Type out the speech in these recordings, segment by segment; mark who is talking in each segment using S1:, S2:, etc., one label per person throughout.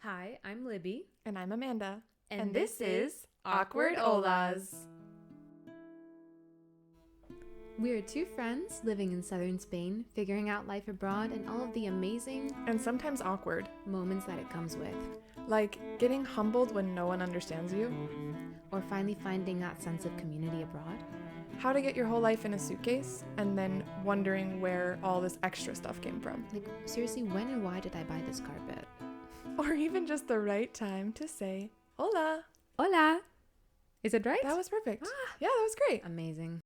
S1: Hi, I'm Libby.
S2: And I'm Amanda.
S1: And this is Awkwardholas. We're two friends living in southern Spain, figuring out life abroad and all of the amazing
S2: And sometimes awkward.
S1: moments that it comes with.
S2: Like getting humbled when no one understands you.
S1: Or finally finding that sense of community abroad.
S2: How to get your whole life in a suitcase and then wondering where all this extra stuff came from.
S1: Like, seriously, when and why did I buy this carpet?
S2: Or even just the right time to say, hola.
S1: Hola! Is it right?
S2: That was perfect. Yeah, that was great.
S1: Amazing.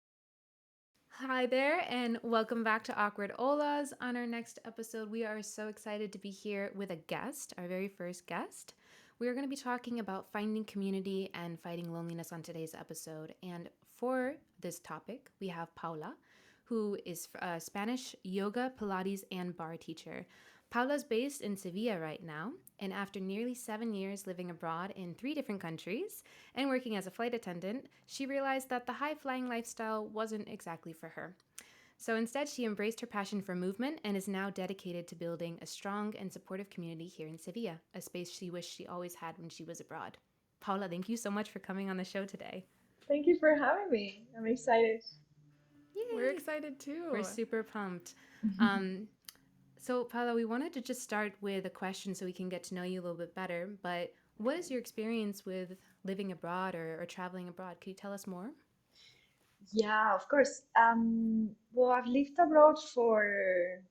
S1: Hi there, and welcome back to Awkward Olas. On our next episode, we are so excited to be here with a guest, our very first guest. We are going to be talking about finding community and fighting loneliness on today's episode. And for this topic, we have Paula, who is a Spanish yoga, Pilates, and bar teacher. Paula's based in Seville right now, and after nearly 7 years living abroad in 3 different countries and working as a flight attendant, she realized that the high-flying lifestyle wasn't exactly for her. So instead, she embraced her passion for movement and is now dedicated to building a strong and supportive community here in Seville, a space she wished she always had when she was abroad. Paula, thank you so much for coming on the show today.
S3: Thank you for having me. I'm excited.
S1: Yay!
S2: We're excited too.
S1: We're super pumped. So, Paula, we wanted to just start with a question so we can get to know you a little bit better. But what is your experience with living abroad or traveling abroad? Could you tell us more?
S3: Yeah, of course. Well, I've lived abroad for,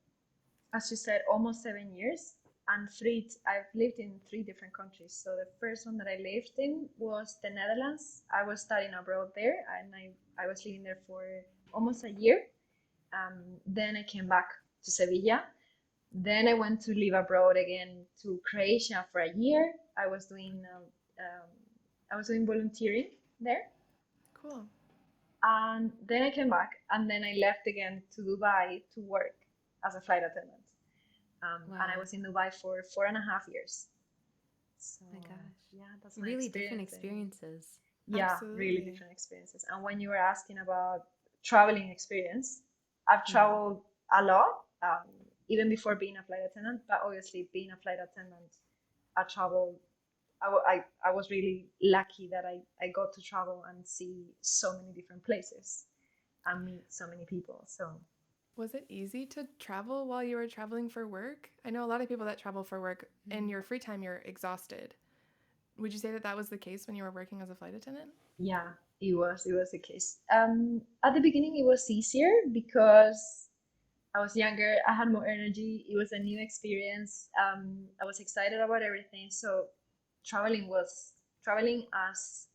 S3: as you said, almost 7 years, and I've lived in 3 different countries. So the first one that I lived in was the Netherlands. I was studying abroad there, and I was living there for almost a year. Then I came back to Sevilla. Then I went to live abroad again to Croatia for a year. Um, I was doing volunteering there,
S2: Cool.
S3: and then I came back, and then I left again to Dubai to work as a flight attendant. And I
S1: Wow.
S3: was in Dubai for 4.5 years. So
S1: My gosh.
S3: yeah, that's my
S1: Really different
S3: experience.
S1: experiences.
S3: Yeah, really
S2: Absolutely.
S3: different experiences. And when you were asking about traveling experience, I've
S1: Mm-hmm.
S3: traveled a lot, even before being a flight attendant. But obviously, being a flight attendant, I traveled. I was really lucky that I got to travel and see so many different places and meet so many people. So
S2: Was it easy to travel while you were traveling for work? I know a lot of people that travel for work. In your free time, you're exhausted. Would you say that that was the case when you were working as a flight attendant?
S3: yeah, it was the case. At the beginning, it was easier because I was younger, I had more energy, it was a new experience. I was excited about everything. So traveling as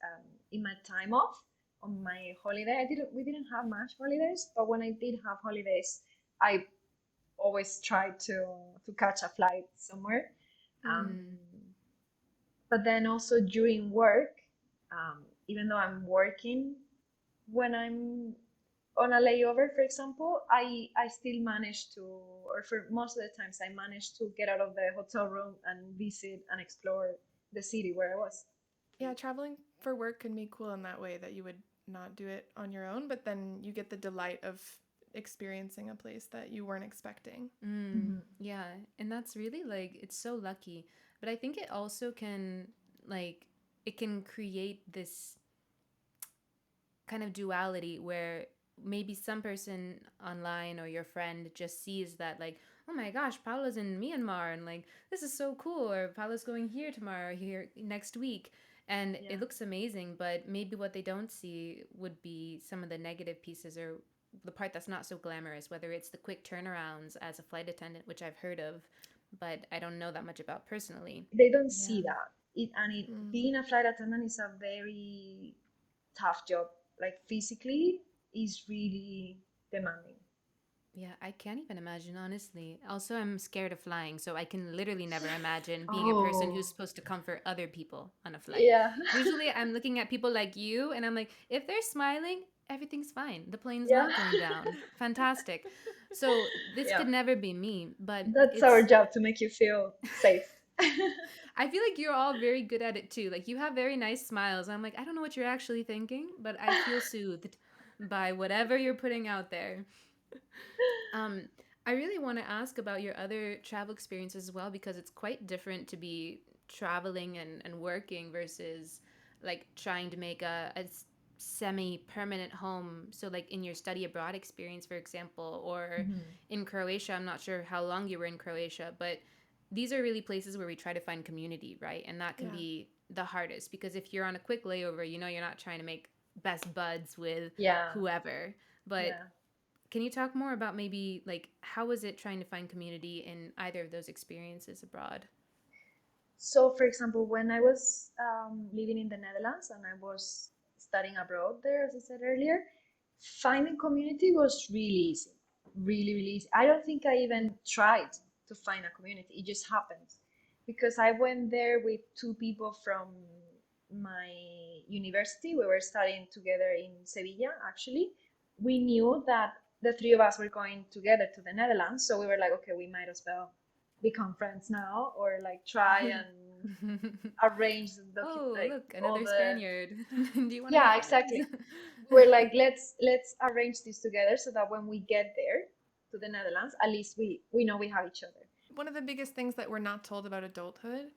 S3: in my time off on my holiday. We didn't have much holidays, but when I did have holidays, I always tried to catch a flight somewhere. Um,
S1: Mm.
S3: but then also during work, even though I'm working when I'm on a layover, for example, I still manage to, or for most of the times, I managed to get out of the hotel room and visit and explore the city where I was.
S2: Yeah, traveling for work can be cool in that way that you would not do it on your own, but then you get the delight of experiencing a place that you weren't expecting.
S1: Mm.
S3: Mhm.
S1: Yeah, and that's really like it's so lucky. But I think it also can like it can create this kind of duality where maybe some person online or your friend just sees that like, oh my gosh, Paula's in Myanmar and like this is so cool, or Paula's going here tomorrow, here next week, and
S3: Yeah.
S1: it looks amazing. But maybe what they don't see would be some of the negative pieces or the part that's not so glamorous, whether it's the quick turnarounds as a flight attendant, which I've heard of, but I don't know that much about personally.
S3: They don't
S2: Yeah.
S3: see that.
S2: Mm.
S3: Being a flight attendant is a very tough job. Like physically, is really demanding.
S1: Yeah, I can't even imagine, honestly. Also, I'm scared of flying, so I can literally never imagine being a person who's
S3: Oh,
S1: supposed to comfort other people on a flight.
S3: yeah.
S1: Usually, I'm looking at people like you, and I'm like, if they're smiling, everything's fine. The plane's
S3: Yeah.
S1: not going down. Fantastic. So, this
S3: Yeah.
S1: could never be me, but
S3: That's our
S1: it's.
S3: job to make you feel safe.
S1: I feel like you're all very good at it too. Like, you have very nice smiles. I'm like, I don't know what you're actually thinking, but I feel soothed by whatever you're putting out there. I really want to ask about your other travel experiences as well because it's quite different to be traveling and working versus like trying to make a semi-permanent home, so like in your study abroad experience, for example, or
S3: Mhm.
S1: in Croatia. I'm not sure how long you were in Croatia, but these are really places where we try to find community, right? And that can
S2: Yeah.
S1: be the hardest, because if you're on a quick layover, you're not trying to make best buds with
S3: Yeah,
S1: whoever. But
S3: yeah.
S1: can you talk more about maybe like how was it trying to find community in either of those experiences abroad?
S3: So, for example, when I was living in the Netherlands and I was studying abroad there, as I said earlier, finding community was really easy, really, really easy. I don't think I even tried to find a community. It just happened because I went there with two people from my university. We were studying together in Seville, actually. We knew that the three of us were going together to the Netherlands, so we were like, okay, we might as well become friends now, or like try and arrange
S1: Oh,
S3: like
S1: look,
S3: all
S1: another
S3: the.
S1: Spaniard. Do you want to be
S3: Yeah,
S1: friends?
S3: exactly. We're like, let's arrange this together so that when we get there to the Netherlands, at least we know we have each other.
S2: One of the biggest things that we're not told about adulthood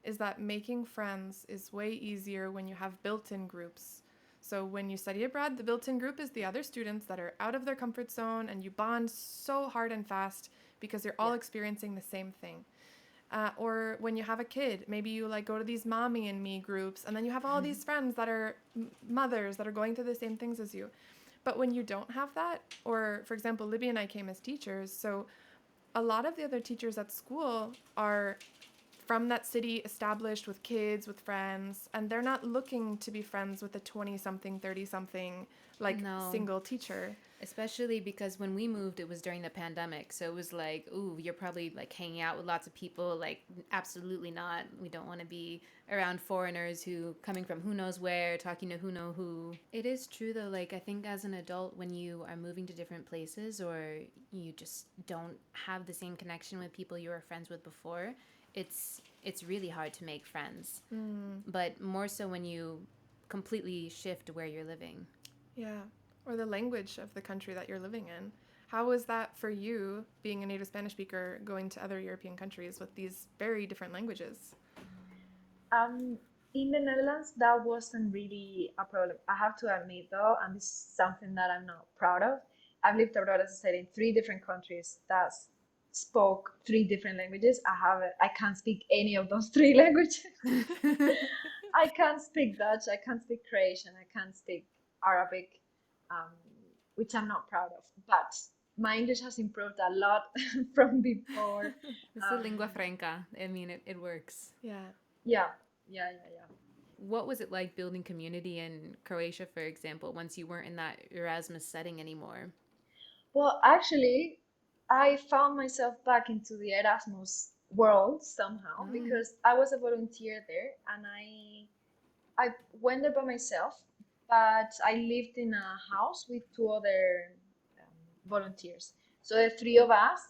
S2: is that making friends is way easier when you have built-in groups. So when you study abroad, the built-in group is the other students that are out of their comfort zone, and you bond so hard and fast because you're all
S3: Yeah.
S2: experiencing the same thing. Or when you have a kid, maybe you like go to these mommy and me groups, and then you have all these friends that are mothers that are going through the same things as you. But when you don't have that, or for example, Libby and I came as teachers, so a lot of the other teachers at school are from that city, established with kids, with friends, and they're not looking to be friends with a 20 something, 30 something, like
S1: No,
S2: single teacher.
S1: especially because when we moved, it was during the pandemic. So it was like, ooh, you're probably like hanging out with lots of people. Like, absolutely not. We don't want to be around foreigners who coming from who knows where, talking to who know who. It is true though. Like, I think as an adult, when you are moving to different places or you just don't have the same connection with people you were friends with before, it's really hard to make friends.
S2: Mm,
S1: But more so when you completely shift where you're living.
S2: yeah. Or the language of the country that you're living in. How was that for you, being a native Spanish speaker, going to other European countries with these very different languages?
S3: Um, in the Netherlands, that wasn't really a problem. I have to admit, though, and this is something that I'm not proud of. I've lived abroad, as I said, in three different countries that spoke three different languages. I can't speak any of those three languages. I can't speak Dutch. I can't speak Croatian. I can't speak Arabic, um, which I'm not proud of. But my English has improved a lot from before.
S1: It's a
S3: Um,
S1: lingua franca. I mean, it works.
S2: Yeah.
S3: yeah, yeah.
S1: What was it like building community in Croatia, for example, once you weren't in that Erasmus setting anymore?
S3: Well, actually, I found myself back into the Erasmus world somehow
S1: Oh,
S3: because I was a volunteer there and I went there by myself, but I lived in a house with two other volunteers. So the three of us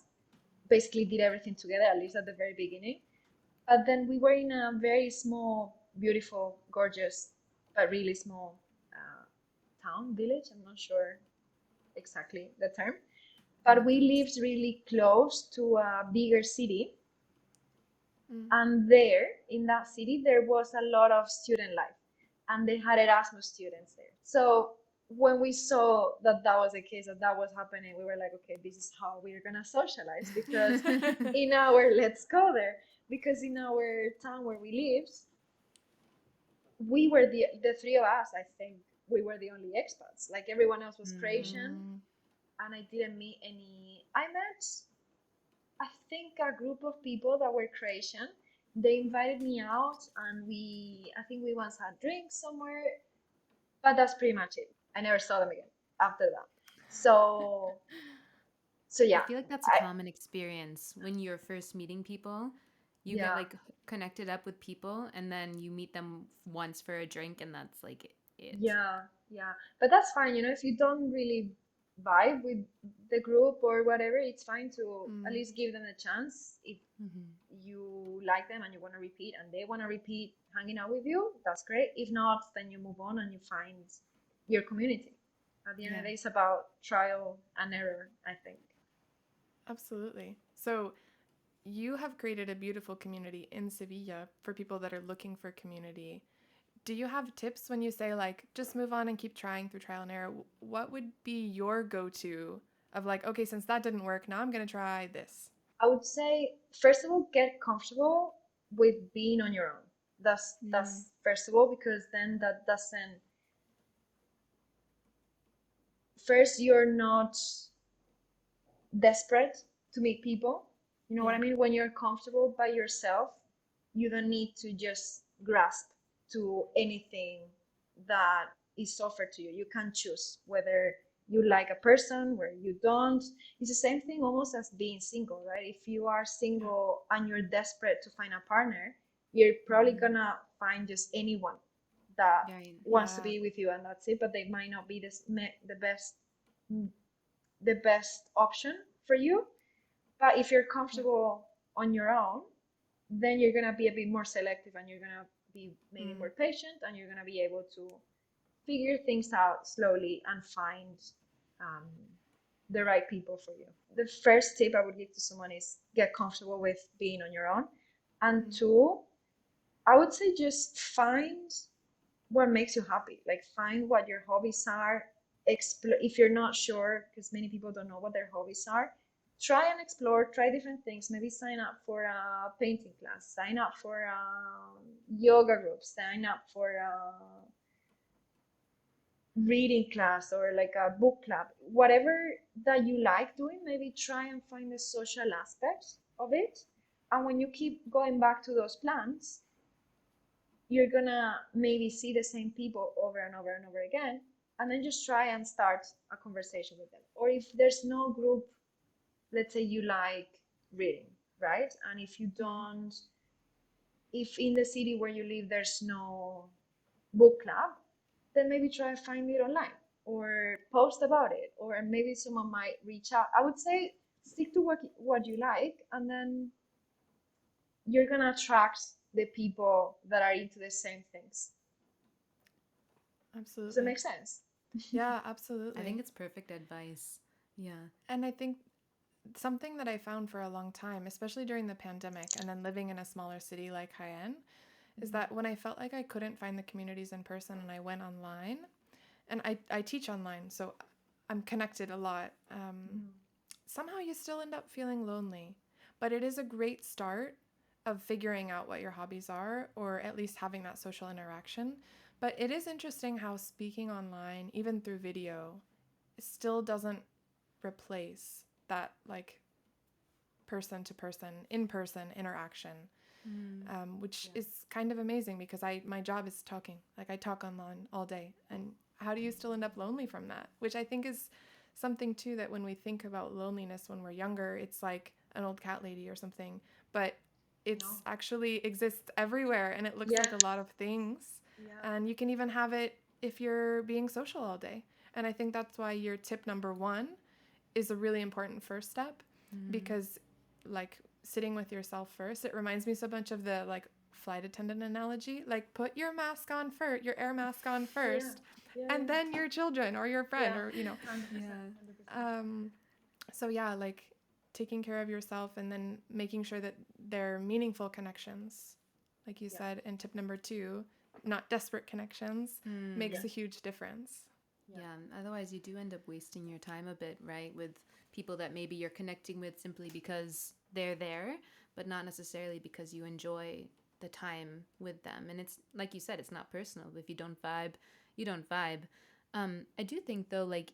S3: basically did everything together, at least at the very beginning. But then we were in a very small, beautiful, gorgeous, but really small town, village. I'm not sure exactly the term, but we
S1: Philippines.
S3: lived really close to a bigger city,
S2: Mm.
S3: and there in that city there was a lot of student life, and they had Erasmus students there. So when we saw that that was the case, that that was happening, we were like, okay, this is how we're gonna socialize, because in our let's go there, because in our town where we lived, we were the three of us, I think we were the only expats. Like everyone else was Croatian,
S2: Mm.
S3: and I didn't meet any. I met, I think, a group of people that were Croatian. They invited me out, and I think we once had drinks somewhere, but that's pretty much it. I never saw them again after that. So, so
S1: I
S3: yeah,
S1: feel like that's a
S3: I
S1: common experience when you're first meeting people. You get
S3: yeah
S1: like connected up with people and then you meet them once for a drink and that's like it.
S3: yeah. But that's fine, if you don't really vibe with the group or whatever, it's fine to at
S2: Mm.
S3: least give them a chance. If
S1: Mm-hmm.
S3: you like them and you want to repeat and they want to repeat hanging out with you, that's great. If not, then you move on and you find your community. At the end of
S1: Yeah.
S3: the day, it's about trial and error, I think.
S2: Absolutely. So you have created a beautiful community in Sevilla for people that are looking for community. Do you have tips when you say, like, just move on and keep trying through trial and error? What would be your go-to of like, okay, since that didn't work, now I'm going to try this?
S3: I would say, first of all, get comfortable with being on your own.
S2: Mm.
S3: That's first of all, because then that doesn't, first you're not desperate to meet people. You know what I
S2: Yeah.
S3: mean? When you're comfortable by yourself, you don't need to just grasp to anything that is offered to you. You can choose whether you like a person, where you don't. It's the same thing almost as being single, right? If you are
S2: Yeah.
S3: single and you're desperate to find a partner, you're probably
S1: Mm-hmm.
S3: gonna find just anyone that
S1: Right.
S3: wants to
S2: Yeah.
S3: be with you, and that's it. But they might not be the best option for you. But if you're
S2: Yeah.
S3: comfortable on your own, then you're gonna be a bit more selective, and you're gonna be maybe
S2: Mm.
S3: more patient, and you're gonna be able to figure things out slowly and find um, the right people for you. The first tip I would give to someone is get comfortable with being on your own. And
S2: Mm.
S3: two, I would say just find what makes you happy. Like find what your hobbies are. Explore if you're not sure, because many people don't know what their hobbies are. Try and explore. Try different things. Maybe sign up for a painting class. Sign up for a yoga group. Sign up for a reading class or like a book club. Whatever that you like doing, maybe try and find the social aspects of it. And when you keep going back to those plans, you're gonna maybe see the same people over and over and over again, and then just try and start a conversation with them. Or if there's no group, let's say you like reading, right? And if you
S2: Mm.
S3: don't, if in the city where you live there's no book club, then maybe try to find it online or post about it, or maybe someone might reach out. I would say stick to what you like, and then you're gonna attract the people that are into the same things. Does it
S2: Absolutely.
S3: make sense?
S2: Yeah,
S1: I think
S2: absolutely.
S1: it's perfect advice. Yeah.
S2: And I think something that I found for a long time, especially during the pandemic and then living in a smaller city like Haiyan, is
S3: Mm-hmm.
S2: that when I felt like I couldn't find the communities in person and I went online, and I teach online, so I'm connected a lot. Somehow you still end up feeling lonely, but it is a great start of figuring out what your hobbies are, or at least having that social interaction. But it is interesting how speaking online, even through video, still doesn't replace that like person to person, in person interaction,
S1: Mm.
S2: which
S3: Yeah.
S2: is kind of amazing because my job is talking. Like I talk online all day, and how do you still end up lonely from that? Which I think is something too that when we think about loneliness when we're younger, it's like an old cat lady or something, but it's
S3: No.
S2: actually exists everywhere, and it looks
S3: Yeah.
S2: like a lot of things,
S3: Yeah.
S2: and you can even have it if you're being social all day. And I think that's why your tip number one is a really important first step,
S1: Mm-hmm.
S2: because like sitting with yourself first, it reminds me so much of the like flight attendant analogy, like put your mask on first, your air mask on
S3: Yeah.
S2: first,
S3: Yeah.
S2: and
S3: Yeah.
S2: then your children or your friend
S3: Yeah.
S2: or
S3: 100%.
S1: Yeah.
S3: 100%.
S2: um so yeah, like taking care of yourself and then making sure that they're meaningful connections, like you
S3: Yeah.
S2: said. And tip number two, not desperate connections,
S1: Mm.
S2: makes
S3: Yeah.
S2: a huge difference.
S3: Yeah.
S1: Yeah. Otherwise, you do end up wasting your time a bit, right? With people that maybe you're connecting with simply because they're there, but not necessarily because you enjoy the time with them. And it's like you said, it's not personal. If you don't vibe, you don't vibe. I do think though, like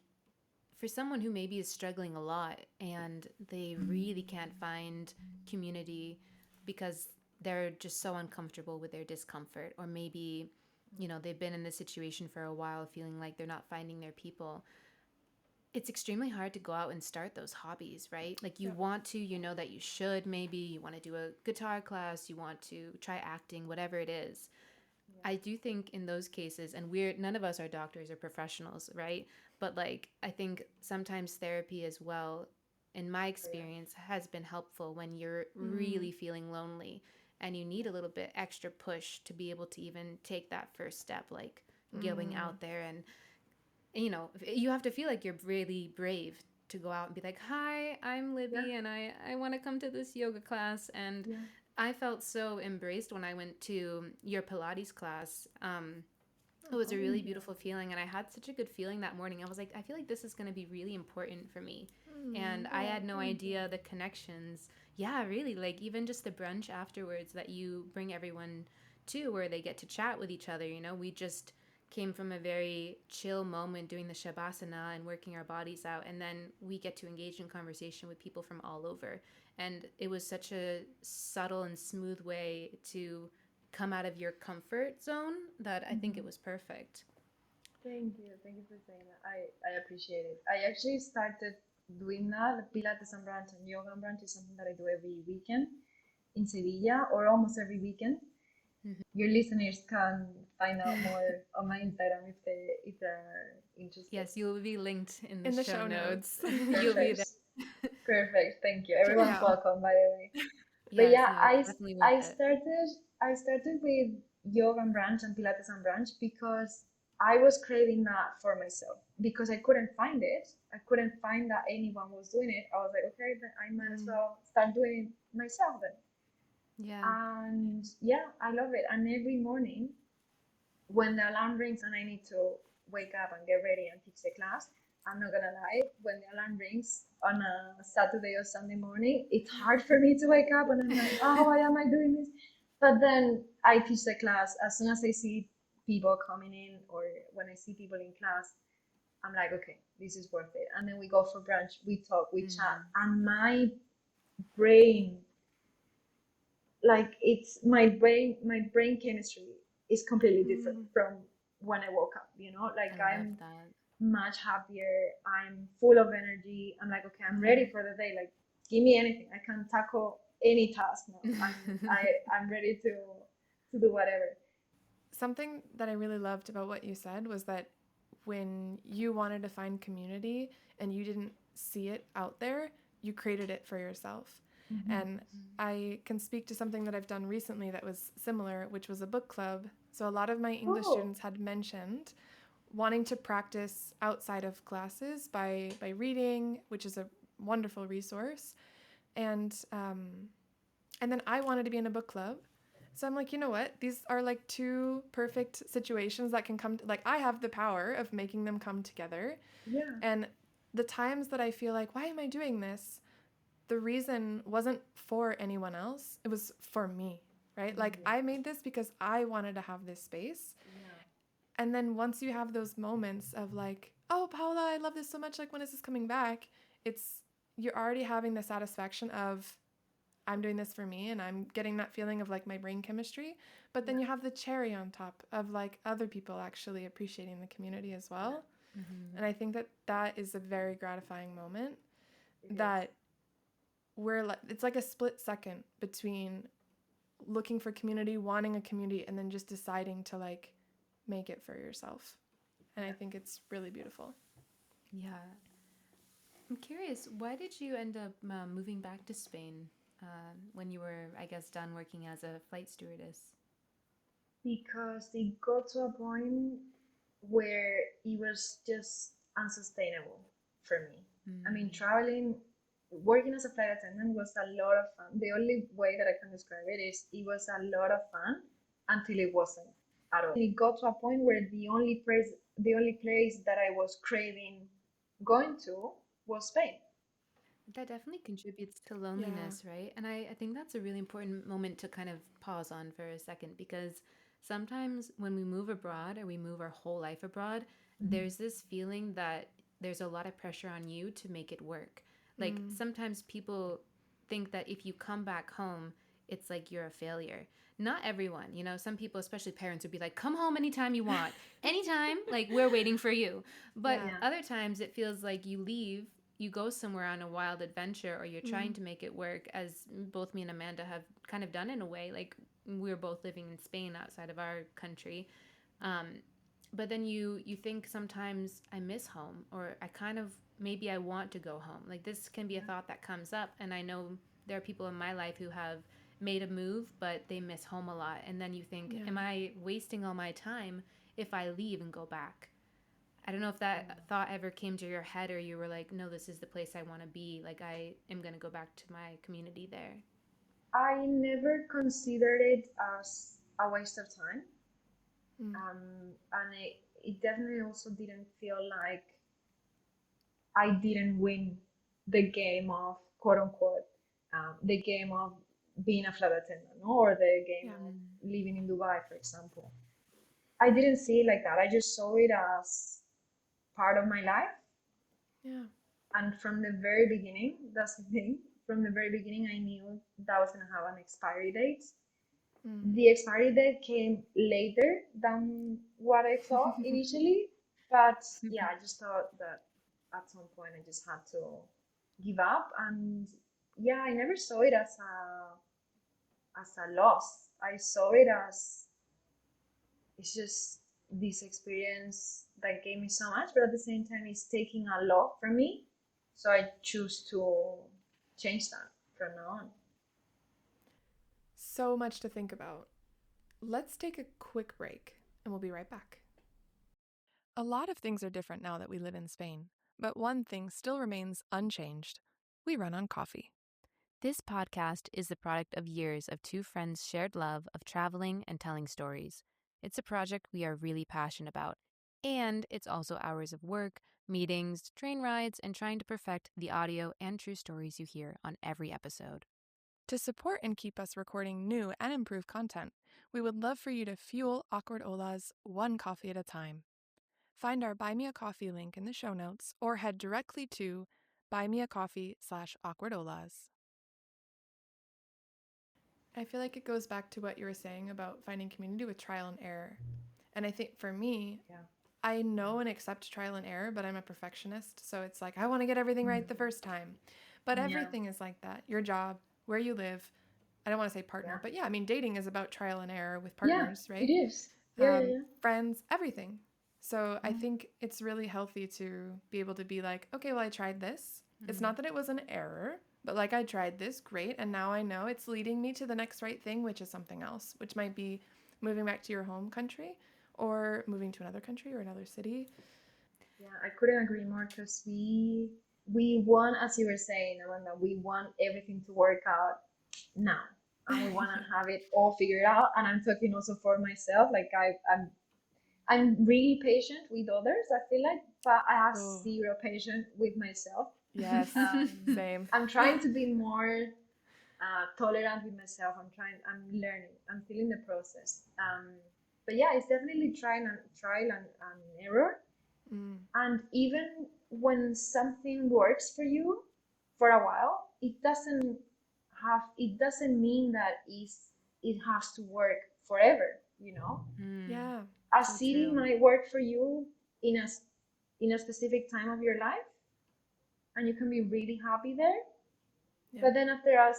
S1: for someone who maybe is struggling a lot and they really can't find community because they're just so uncomfortable with their discomfort, or maybe they've been in this situation for a while feeling like they're not finding their people. It's extremely hard to go out and start those hobbies, right? Like you
S2: Yep.
S1: want to, that you should, maybe you want to do a guitar class, you want to try acting, whatever it is.
S3: Yeah.
S1: I do think in those cases, and we're none of us are doctors or professionals, right? But like I think sometimes therapy as well, in my
S3: Oh, yeah.
S1: experience, has been helpful when you're
S2: Mm.
S1: really feeling lonely and you need
S3: Yeah.
S1: a little bit extra push to be able to even take that first step, like going
S2: Mm.
S1: out there and you have to feel like you're really brave to go out and be like, hi, I'm
S3: Yeah,
S1: Libby and I want to come to this yoga class. And
S3: yeah.
S1: I felt so embraced when I went to your Pilates class. It was a
S2: Oh,
S1: really
S3: Thank you.
S1: beautiful feeling, and I had such a good feeling that morning. I was like, I feel like this is going to be really important for me. And I
S3: Oh,
S1: had no
S3: thank you.
S1: idea the connections. Yeah, really, like even just the brunch afterwards that you bring everyone to where they get to chat with each other. We just came from a very chill moment doing the shavasana and working our bodies out, and then we get to engage in conversation with people from all over. And it was such a subtle and smooth way to come out of your comfort zone that I think it
S3: Mhm.
S1: was perfect.
S3: Thank you. Thank you for saying that. I appreciate it. I actually started doing that. Pilates and brunch and yoga and brunch is something that I do every weekend in Sevilla or almost every weekend. Your listeners can find out more on my Instagram if they're interested.
S1: Yes, you'll be linked in the
S2: in the
S1: show
S2: show
S1: notes.
S2: notes.
S1: You'll be
S3: Perfect.
S1: there.
S3: Perfect. Thank you.
S2: Check it
S3: Everyone's
S2: out.
S3: welcome, by the way. But
S1: Yes,
S3: yeah,
S1: no, it's definitely worth
S3: I
S1: it.
S3: started I started with yoga and brunch and Pilates and brunch because I was craving that for myself because I couldn't find it. I couldn't find that anyone was doing it. I was like, okay, then I might as
S2: Mm.
S3: well start doing it myself then.
S1: Yeah.
S3: And yeah, I love it. And every morning when the alarm rings and I need to wake up and get ready and teach the class, I'm not gonna lie, when the alarm rings on a Saturday or Sunday morning, it's hard for me to wake up and I'm like, oh, why am I doing this? But then I teach the class as soon as I see people coming in or when I see people in class, I'm like, okay, this is worth it. And then we go for brunch, we talk, we chat,
S1: Mm.
S3: and brain it's my brain chemistry is completely different
S2: Mm.
S3: from when I woke up, like
S1: I love
S3: I'm
S1: that.
S3: much happier, I'm full of energy, I'm like, okay, I'm ready
S2: Mm.
S3: for the day, like give me anything, I can tackle any task now, I'm ready to do whatever.
S2: Something that I really loved about what you said was that when you wanted to find community and you didn't see it out there, you created it for yourself.
S3: Mm-hmm.
S2: And I can speak to something that I've done recently that was similar, which was a book club. So a lot of my English
S3: Oh,
S2: students had mentioned wanting to practice outside of classes by reading, which is a wonderful resource. And and then I wanted to be in a book club. So I'm like, you know what? These are like two perfect situations that can come like I have the power of making them come together.
S3: yeah.
S2: And the times that I feel like, why am I doing this? The reason wasn't for anyone else. It was for me, right? Like
S3: Mm-hmm.
S2: I made this because I wanted to have this space.
S3: Yeah.
S2: And then once you have those moments of like, oh, Paula, I love this so much. Like, when is this coming back? It's you're already having the satisfaction of I'm doing this for me and I'm getting that feeling of like my brain chemistry. But then
S3: Yeah.
S2: you have the cherry on top of like other people actually appreciating the community as
S3: Yeah.
S2: well.
S1: Mhm.
S2: And I think that that is a very gratifying moment
S3: It is.
S2: that we're like, it's like a split second between looking for community, wanting a community, and then just deciding to like make it for yourself. And I
S3: Yeah.
S2: think it's really beautiful.
S1: Yeah. I'm curious, why did you end up moving back to Spain when you were, I guess, done working as a flight stewardess?
S3: Because it got to a point where it was just unsustainable for me. I mean,
S1: Mm.
S3: traveling, working as a flight attendant was a lot of fun. The only way that I can describe it is it was a lot of fun until it wasn't at all. And it got to a point where the only place that I was craving going to was Spain.
S1: That definitely contributes to
S2: Yeah.
S1: loneliness, right? And I think that's a really important moment to kind of pause on for a second because sometimes when we move abroad or we move our whole life abroad,
S3: Mm-hmm.
S1: there's this feeling that there's a lot of pressure on you to make it work. Like
S2: Mm.
S1: sometimes people think that if you come back home, it's like you're a failure. Not everyone, some people, especially parents, would be like, come home anytime you want, anytime, like we're waiting for you. But
S2: Yeah.
S3: Yeah.
S1: other times it feels like you leave, you go somewhere on a wild adventure, or you're trying
S2: Mm.
S1: to make it work, as both me and Amanda have kind of done in a way. Like we're both living in Spain outside of our country. Um, but then you think sometimes I miss home, or I kind of maybe I want to go home. Like this can be a
S3: Yeah.
S1: thought that comes up, and I know there are people in my life who have made a move, but they miss home a lot. And then you think,
S2: Yeah.
S1: am I wasting all my time if I leave and go back? I don't know if that thought ever came to your head, or you were like, no, this is the place I want to be. Like, I am going to go back to my community there.
S3: I never considered it as a waste of time.
S2: Mm.
S3: And it definitely also didn't feel like I didn't win the game of quote unquote the game of being a flight attendant, no? Or the game
S2: Yeah.
S3: of living in Dubai, for example. I didn't see it like that. I just saw it as part of my life.
S2: Yeah.
S3: And from the very beginning, that's the thing. From the very beginning, I knew that was gonna have an expiry date.
S2: Mm.
S3: The expiry date came later than what I thought initially, but yeah, I just thought that at some point I just had to give up, and yeah, I never saw it as a loss. I saw it as it's just this experience that gave me so much, but at the same time, it's taking a lot from me. So I choose to change that from now on.
S2: So much to think about. Let's take a quick break and we'll be right back. A lot of things are different now that we live in Spain, but one thing still remains unchanged. We run on coffee.
S1: This podcast is the product of years of two friends' shared love of traveling and telling stories. It's a project we are really passionate about. And it's also hours of work, meetings, train rides, and trying to perfect the audio and true stories you hear on every episode.
S2: To support and keep us recording new and improved content, we would love for you to fuel Awkward Olas one coffee at a time. Find our Buy Me a Coffee link in the show notes or head directly to buymeacoffee.com/awkwardolas. I feel like it goes back to what you were saying about finding community with trial and error. And I think for me,
S3: Yeah.
S2: I know and accept trial and error, but I'm a perfectionist. So it's like, I want to get everything right the first time. But
S3: Yeah.
S2: everything is like that. Your job, where you live. I don't want to say partner,
S3: Yeah.
S2: but yeah, I mean, dating is about trial and error with
S3: Yeah,
S2: partners,
S3: it
S2: right?
S3: is. Yeah, yeah, yeah.
S2: Friends, everything. So I
S3: Mm.
S2: think it's really healthy to be able to be like, okay, well, I tried this. It's not that it was an error, but like I tried this, great. And now I know it's leading me to the next right thing, which is something else, which might be moving back to your home country or moving to another country or another city.
S3: Yeah, I couldn't agree more because we want, as you were saying, Amanda, we want everything to work out now, and we want to have it all figured out. And I'm talking also for myself. Like I'm really patient with others. I feel like, but I have
S2: Oh,
S3: zero patience with myself.
S2: yes,
S3: Um,
S2: same.
S3: I'm trying to be more tolerant with myself. I'm learning. I'm still in the process. But yeah, it's definitely trial and error.
S2: Mm,
S3: And even when something works for you for a while, it doesn't mean that it has to work forever, you know?
S2: yeah,
S3: A
S1: So
S3: city
S1: true.
S3: might work for you in a specific time of your life, and you can be really happy there.
S2: yeah,
S3: But then after a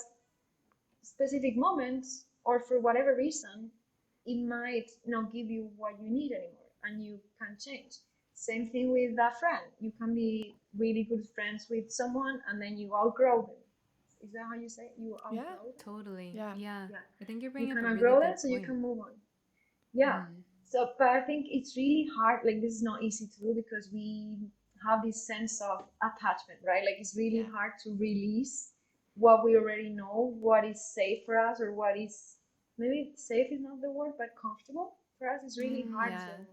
S3: specific moment, or for whatever reason, it might not give you what you need anymore, and you can change. Same thing with a friend. You can be really good friends with someone, and then you outgrow them. Is that how you say it? You
S2: yeah,
S3: outgrow them?
S1: Totally.
S2: yeah.
S1: Yeah.
S3: Yeah.
S1: I think you're
S3: You
S1: bringing up
S3: can
S1: a really
S3: outgrow
S1: good
S3: them, so you
S1: point.
S3: can move on. Yeah. So, but I think it's really hard. Like, this is not easy to do because we have this sense of attachment, right? Like, it's really
S2: Yeah.
S3: hard to release what we already know, what is safe for us, or what is maybe safe is not the word, but comfortable for us. It's really hard to.
S1: Yeah.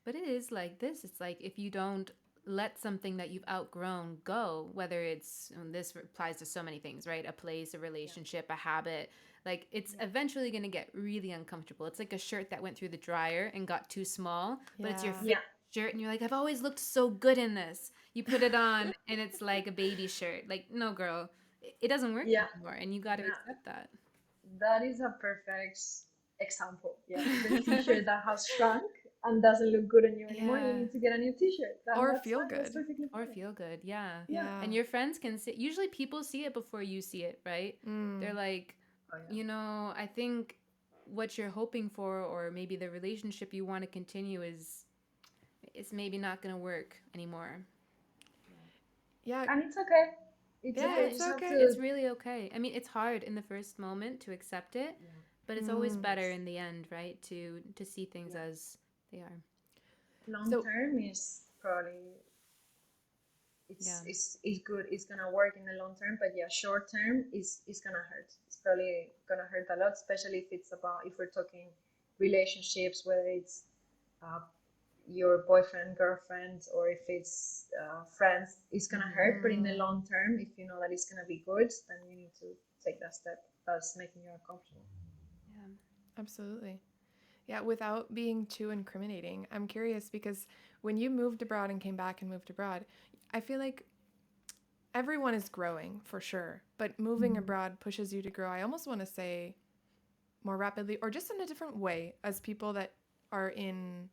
S1: But it is like this. It's like if you don't let something that you've outgrown go, whether it's, and this applies to so many things, right? A place, a
S3: Yeah.
S1: relationship, a habit, like it's
S3: Yeah.
S1: eventually going to get really uncomfortable. It's like a shirt that went through the dryer and got too small, but it's your
S2: Yeah.
S1: favorite
S3: Yeah.
S1: shirt and you're like, I've always looked so good in this. You put it on and it's like a baby shirt. Like, no, girl, it doesn't work
S3: Yeah.
S1: anymore. And you got to
S3: Yeah.
S1: accept that.
S3: That is a perfect example. Yeah, the t-shirt that has shrunk and doesn't look good on you anymore. You
S1: Yeah.
S3: need to get a new t-shirt.
S2: Or
S3: That's
S2: feel
S3: fine. That's
S2: good.
S3: perfectly
S1: Or
S3: fine.
S1: feel good, yeah.
S3: Yeah.
S2: Yeah.
S1: And your friends can see, usually people see it before you see it, right? They're
S2: Mm.
S1: like,
S3: Oh yeah.
S1: I think what you're hoping for, or maybe the relationship you want to continue, is it's maybe not going to work anymore.
S2: Yeah.
S3: And it's okay. It's
S2: Yeah,
S3: okay. You
S1: Yeah,
S2: it's
S3: just have
S2: okay.
S1: it's
S3: to.
S1: really okay. I mean, it's hard in the first moment to accept it,
S3: Yeah.
S1: but it's always
S2: Mm.
S1: better
S3: Yes.
S1: in the end, right? To see things
S3: Yeah.
S1: as they are.
S3: Long
S2: So,
S3: term is. probably
S1: Yeah.
S3: it's good. It's gonna work in the long term, but yeah, short term is gonna hurt. It's probably gonna hurt a lot, especially if it's about if we're talking relationships, whether it's uh, your boyfriend, girlfriend, or if it's friends. It's gonna
S1: Mm-hmm.
S3: hurt, but in the long term, if you know that it's gonna be good, then you need to take that step. That's making you uncomfortable.
S1: Yeah.
S2: Absolutely. Yeah, without being too incriminating, I'm curious because when you moved abroad and came back and moved abroad, I feel like everyone is growing for sure, but moving
S3: Mm-hmm.
S2: abroad pushes you to grow. I almost want to say more rapidly or just in a different way as people that are in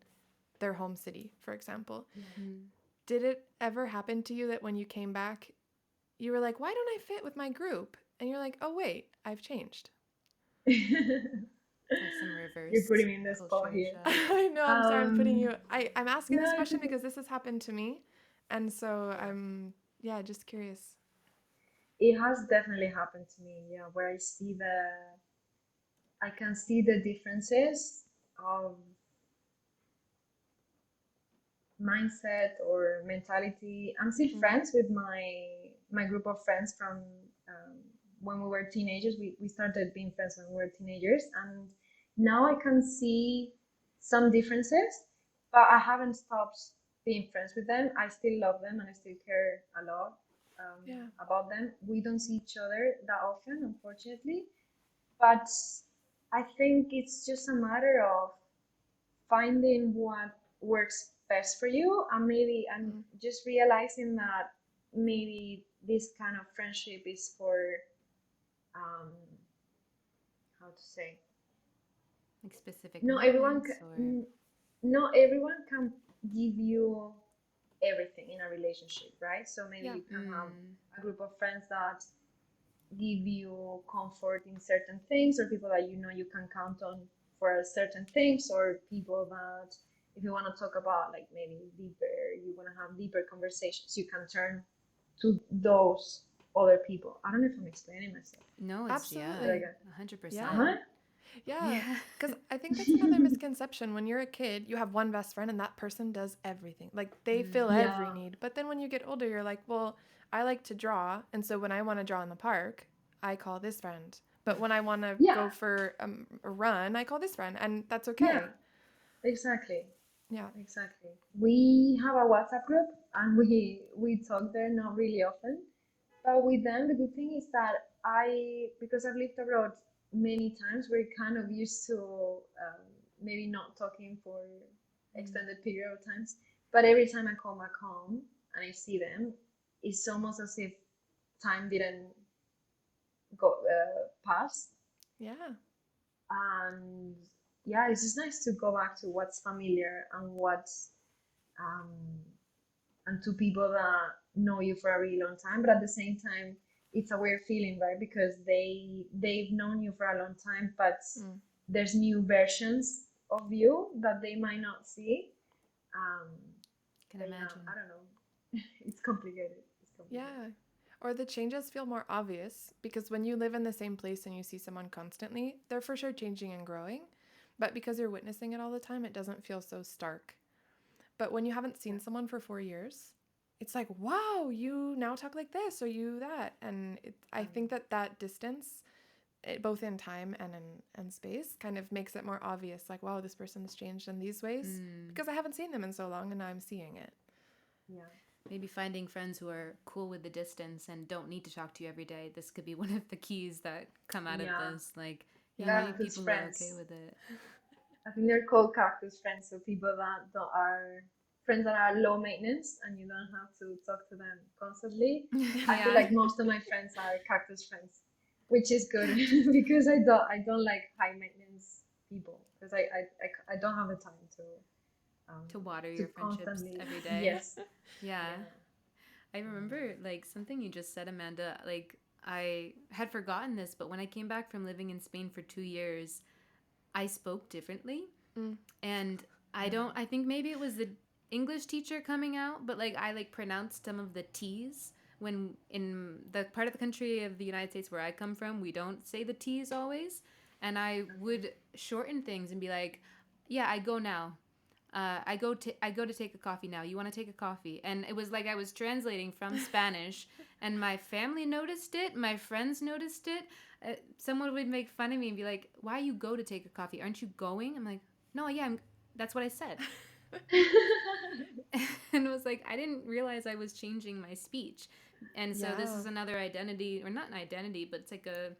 S2: their home city, for example.
S3: Yeah.
S1: Mm.
S2: Did it ever happen to you that when you came back, you were like, why don't I fit with my group? And you're like, oh, wait, I've changed.
S1: Like some
S3: You're putting
S1: reversed
S3: me in the spot
S1: culture
S3: here.
S1: shock.
S2: I know, I'm sorry, I'm putting you. I'm asking this
S3: No, it's
S2: question
S3: okay.
S2: because this has happened to me. And so
S3: Yeah.
S2: I'm, yeah, just curious.
S3: It has definitely happened to me, yeah, where I can see the differences of mindset or mentality. I'm still
S2: Mm,
S3: friends with my group of friends from um, when we were teenagers. We started being friends when we were teenagers, and now I can see some differences, but I haven't stopped being friends with them. I still love them and I still care a lot
S2: yeah.
S3: about them. We don't see each other that often, unfortunately, but I think it's just a matter of finding what works best for you, and maybe I'm
S2: Mm,
S3: just realizing that maybe this kind of friendship is for um how to say,
S1: Like specific
S3: not everyone
S1: moments or.
S3: not everyone can give you everything in a relationship, right? So maybe
S2: yeah.
S3: you can have
S1: Mm.
S3: a group of friends that give you comfort in certain things, or people that you know you can count on for certain things, or people that if you want to talk about like maybe deeper, you want to have deeper conversations, you can turn to those other people. I don't know if I'm explaining myself.
S1: No, it's, yeah,
S3: Did I
S2: Absolutely.
S3: get
S1: 100%.
S2: Yeah.
S3: uh-huh.
S2: Yeah.
S1: Yeah.
S2: Because I think that's another misconception. When you're a kid, you have one best friend and that person does everything. Like they fill
S1: Mm.
S2: every
S3: Yeah,
S2: need. But then when you get older, you're like, well, I like to draw. And so when I want to draw in the park, I call this friend. But when I want to
S3: yeah,
S2: go for a run, I call this friend. And that's
S3: yeah,
S2: okay.
S3: exactly.
S2: Yeah.
S3: Exactly. We have a WhatsApp group and we talk there not really often. But with them, the good thing is that because I've lived abroad many times, we're kind of used to maybe not talking for
S1: Mm.
S3: extended period of times. But every time I call back home and I see them, it's almost as if time didn't go pass.
S2: Yeah.
S3: And yeah, it's just nice to go back to what's familiar and what's um, and to people that know you for a really long time, but at the same time it's a weird feeling, right? Because they've known you for a long time, but
S2: Mm.
S3: there's new versions of you that they might not see. um
S1: Can
S3: but yeah,
S1: imagine.
S3: I don't know. It's complicated.
S2: Yeah. Or the changes feel more obvious because when you live in the same place and you see someone constantly, they're for sure changing and growing. But because you're witnessing it all the time, it doesn't feel so stark. But when you haven't
S3: Yeah,
S2: seen someone for 4 years, it's like, wow, you now talk like this or you that. And
S3: I
S2: I
S3: know.
S2: think that that distance, both in time and in space, kind of makes it more obvious. Like, wow, this person's changed in these ways
S1: Mm.
S2: because I haven't seen them in so long and now I'm seeing it.
S3: Yeah,
S1: Maybe finding friends who are cool with the distance and don't need to talk to you every day. This could be one of the keys that come out of
S3: yeah.
S1: this. Like, you
S2: Yeah.
S1: need
S3: Cactus
S1: people who are okay
S3: friends.
S1: with it.
S3: I think they're called cactus friends, so people that don't are friends that are low maintenance and you don't have to talk to them constantly. I feel
S1: Yeah.
S3: like most of my friends are cactus friends, which is good because I don't like high maintenance people because I don't have the time um
S1: To water
S3: to
S1: your friendships
S3: constantly,
S1: every day.
S3: yes,
S1: Yeah.
S3: yeah.
S1: I remember like something you just said, Amanda. Like, I had forgotten this, but when I came back from living in Spain for 2 years, I spoke differently.
S2: Mm.
S1: And I
S3: Yeah.
S1: don't, I think maybe it was the English teacher coming out, but like I like pronounced some of the T's when in the part of the country of the United States where I come from, we don't say the T's always. And I
S3: Okay.
S1: would shorten things and be like, yeah, I go now. I go to take a coffee now. You want to take a coffee? And it was like I was translating from Spanish, and my family noticed it. My friends noticed it. Someone would make fun of me and be like, "Why you go to take a coffee? Aren't you going?" I'm like, "No, yeah, that's what I said." And it was like I didn't realize I was changing my speech. And so this
S2: Yeah.
S1: is another identity, or not an identity, but it's like a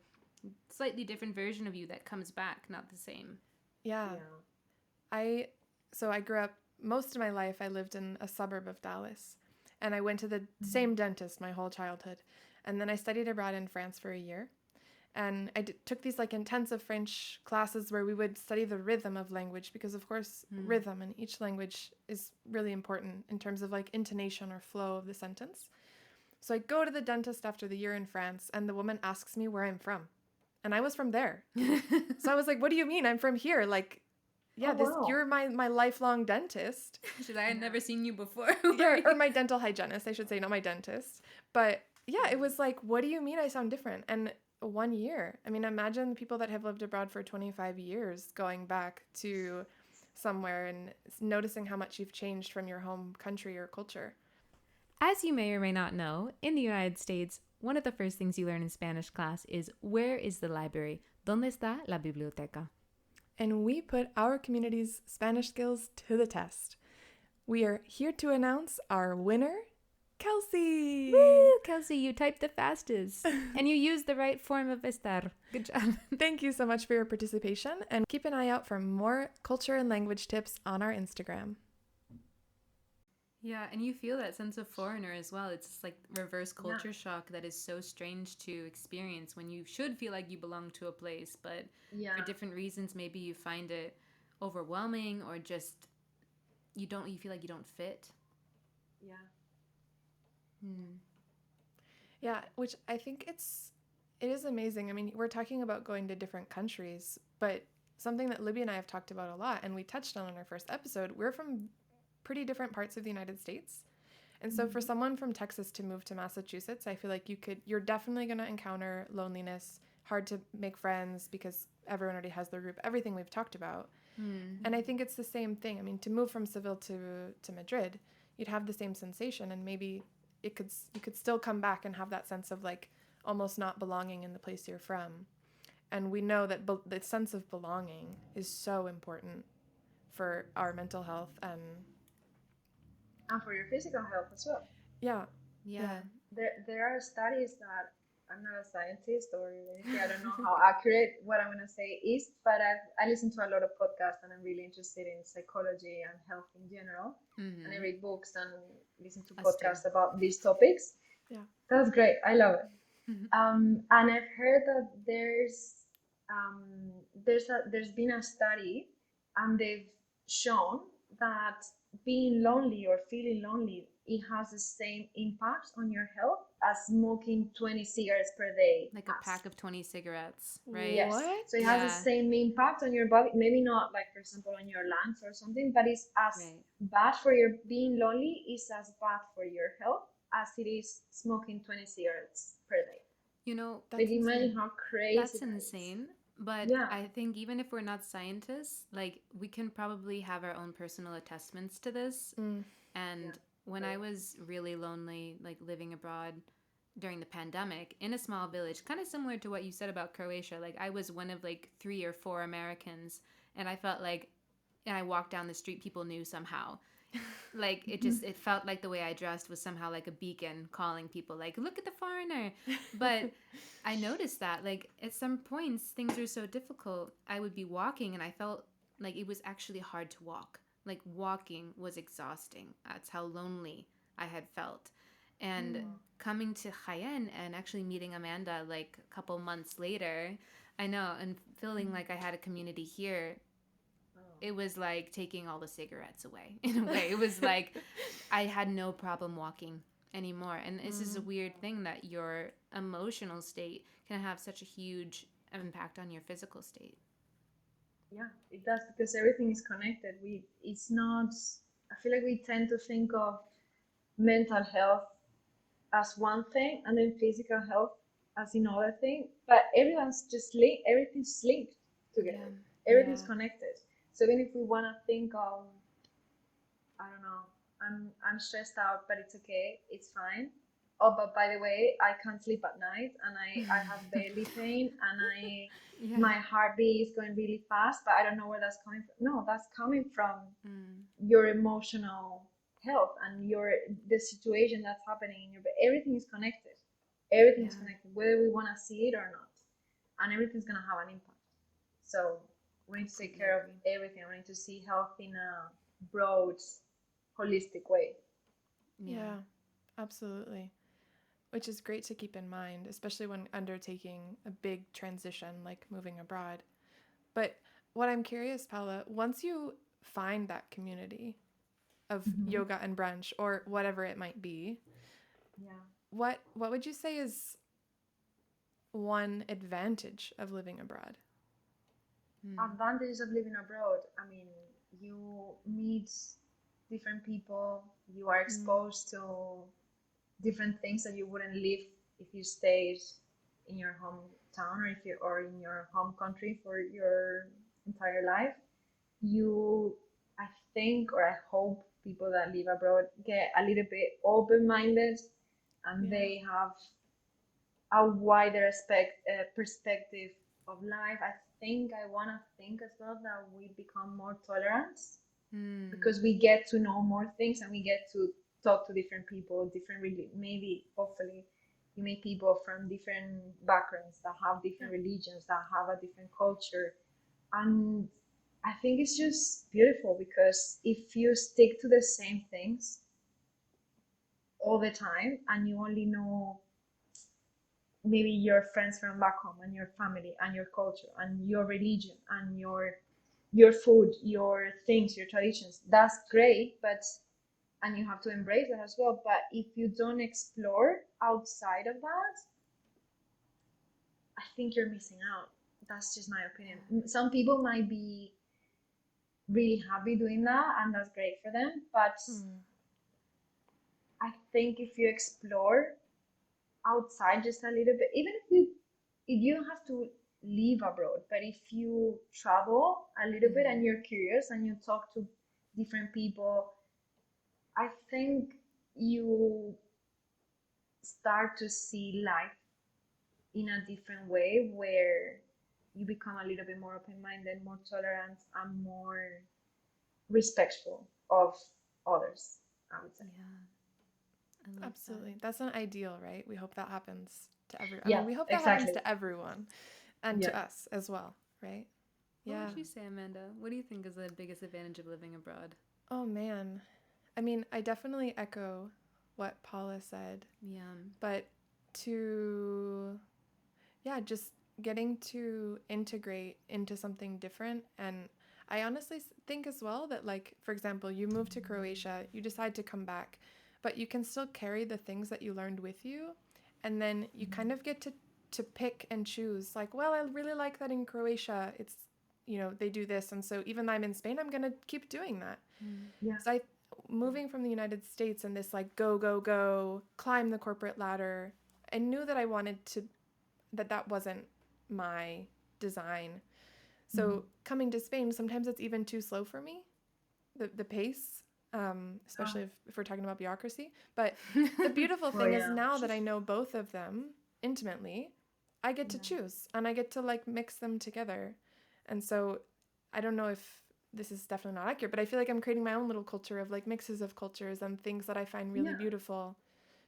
S1: slightly different version of you that comes back, not the same.
S2: Yeah.
S3: Yeah.
S2: I so I grew up most of my life I lived in a suburb of Dallas, and I went to the same dentist my whole childhood. And then I studied abroad in France for a year. And took these like intensive French classes where we would study the rhythm of language because of course rhythm in each language is really important in terms of like intonation or flow of the sentence. So I go to the dentist after the year in France and the woman asks me where I'm from. And I was from there. So I was like, what do you mean? I'm from here. Like,
S3: Oh
S2: yeah, this
S3: wow.
S2: you're my lifelong dentist.
S1: Should I had
S3: Yeah.
S1: never seen you before?
S2: Yeah, or my dental hygienist, I should say, not my dentist. But yeah, it was like, what do you mean I sound different? And 1 year. I mean, imagine people that have lived abroad for 25 years going back to somewhere and noticing how much you've changed from your home country or culture.
S1: As you may or may not know, in the United States, one of the first things you learn in Spanish class is where is the library? ¿Dónde está la biblioteca?
S2: And we put our community's Spanish skills to the test. We are here to announce our winner, Kelsey.
S1: Woo! Kelsey, you typed the fastest. And you used the right form of estar. Good job.
S2: Thank you so much for your participation, and keep an eye out for more culture and language tips on our Instagram.
S1: Yeah, and you feel that sense of foreigner as well. It's just like reverse culture shock that is so strange to experience when you should feel like you belong to a place, but
S3: Yeah.
S1: for different reasons, maybe you find it overwhelming or just you feel like you don't fit.
S3: Yeah.
S2: Yeah, which I think it is amazing. I mean, we're talking about going to different countries, but something that Libby and I have talked about a lot and we touched on in our first episode, we're from pretty different parts of the United States. And so for someone from Texas to move to Massachusetts, I feel like you're definitely going to encounter loneliness, hard to make friends because everyone already has their group, everything we've talked about. And I think it's the same thing. I mean, to move from Seville to Madrid, you'd have the same sensation, and maybe you could still come back and have that sense of like almost not belonging in the place you're from. And we know that the sense of belonging is so important for our mental health and
S3: For your physical health as well.
S2: yeah.
S1: Yeah.
S3: There are studies that I'm not a scientist or anything. I don't know how accurate what I'm gonna say is, but I listen to a lot of podcasts and I'm really interested in psychology and health in general. And I read books and listen to podcasts about these topics.
S2: Yeah.
S3: That's great. I love it. And I've heard that there's been a study, and they've shown that being lonely or feeling lonely, it has the same impact on your health as smoking 20 cigarettes per day.
S1: Like a pack of 20 cigarettes, right?
S3: Yes.
S2: What?
S3: So it has the same impact on your body. Maybe not like, for example, on your lungs or something, but it's as bad for your being lonely is as bad for your health as it is smoking 20 cigarettes per day.
S1: You know,
S3: But imagine how crazy
S1: that's insane. But
S3: Yeah.
S1: I think even if we're not scientists, like we can probably have our own personal attestments to this. And when I was really lonely, like living abroad during the pandemic in a small village, kind of similar to what you said about Croatia, like I was one of like 3 or 4 Americans, and I felt like, and I walked down the street, people knew somehow. Like it felt like the way I dressed was somehow like a beacon calling people like, look at the foreigner. But I noticed that like at some points things are so difficult. I would be walking and I felt like it was actually hard to walk. Like walking was exhausting. That's how lonely I had felt. And coming to Jaén and actually meeting Amanda like a couple months later, I know, and feeling like I had a community here, it was like taking all the cigarettes away in a way. It was like I had no problem walking anymore. And this is a weird thing that your emotional state can have such a huge impact on your physical state.
S3: Yeah, it does, because everything is connected. It's not, I feel like we tend to think of mental health as one thing and then physical health as another thing, but everything's linked together. Everything's connected. So even if we want to think of I don't know. I'm stressed out, but it's okay. It's fine. Oh, but by the way, I can't sleep at night, and I have belly pain, and
S1: Yeah.
S3: my heartbeat is going really fast, but I don't know where that's coming from. No, that's coming from
S1: Mm.
S3: your emotional health and the situation that's happening in your body. Everything is connected. Everything is
S1: Yeah.
S3: connected, whether we want to see it or not, and everything's gonna have an impact. So we need to take
S1: Completely
S3: care of
S1: agree.
S3: everything. We need to see health in a broad, holistic way.
S1: Yeah.
S2: Yeah, absolutely. Which is great to keep in mind, especially when undertaking a big transition like moving abroad. But what I'm curious, Paula, once you find that community of
S3: Mm-hmm.
S2: yoga and brunch or whatever it might be,
S3: Yeah.
S2: what would you say is one advantage of living abroad?
S1: Mm.
S3: Advantages of living abroad. I mean, you meet different people. You are
S2: Mm,
S3: exposed to different things that you wouldn't live if you stayed in your hometown or in your home country for your entire life. You, I think, or I hope people that live abroad get a little bit open-minded, and
S2: yeah.
S3: they have a wider perspective of life. I think I want to think as well that we become more tolerant
S1: Mm.
S3: because we get to know more things, and we get to talk to different people, maybe hopefully you meet people from different backgrounds that have
S2: Yeah.
S3: different religions, that have a different culture. And I think it's just beautiful because if you stick to the same things all the time and you only know maybe your friends from back home and your family and your culture and your religion and your food, your things, your traditions, that's great, but and you have to embrace that as well. But if you don't explore outside of that, I think you're missing out. That's just my opinion. Some people might be really happy doing that, and that's great for them. But
S2: Mm,
S3: I think if you explore outside just a little bit, even if you don't have to live abroad, but if you travel a little bit
S1: Mm-hmm.
S3: and you're curious and you talk to different people, I think you start to see life in a different way where you become a little bit more open-minded, more tolerant, and more respectful of others, I would say.
S1: Yeah. I love that.
S2: absolutely. That's an ideal, right? We hope that happens to I
S3: Yeah,
S2: mean, we hope that happens
S3: exactly.
S2: to everyone and
S3: Yeah.
S2: to us as well, right?
S1: What
S2: Yeah.
S1: would you say, Amanda? What do you think is the biggest advantage of living abroad?
S2: Oh man. I mean, I definitely echo what Paula said,
S1: Yeah.
S2: but to yeah, just getting to integrate into something different. And I honestly think as well that, like, for example, you move to Croatia, you decide to come back, but you can still carry the things that you learned with you. And then you kind of get to pick and choose, like, well, I really like that in Croatia. It's, they do this. And so even though I'm in Spain, I'm going to keep doing that.
S1: Mm.
S3: Yeah.
S2: So moving from the United States and this, like, go, go, go, climb the corporate ladder, I knew that I wanted to that wasn't my design.
S3: Mm-hmm.
S2: So coming to Spain, sometimes it's even too slow for me, the pace,
S3: Oh,
S2: especially if we're talking about bureaucracy. But the beautiful
S3: well,
S2: thing is
S3: yeah.
S2: now that I know both of them intimately, I get to
S3: Yeah.
S2: choose and I get to like mix them together. And so I don't know if this is definitely not accurate, but I feel like I'm creating my own little culture of like mixes of cultures and things that I find really
S3: Yeah.
S2: beautiful,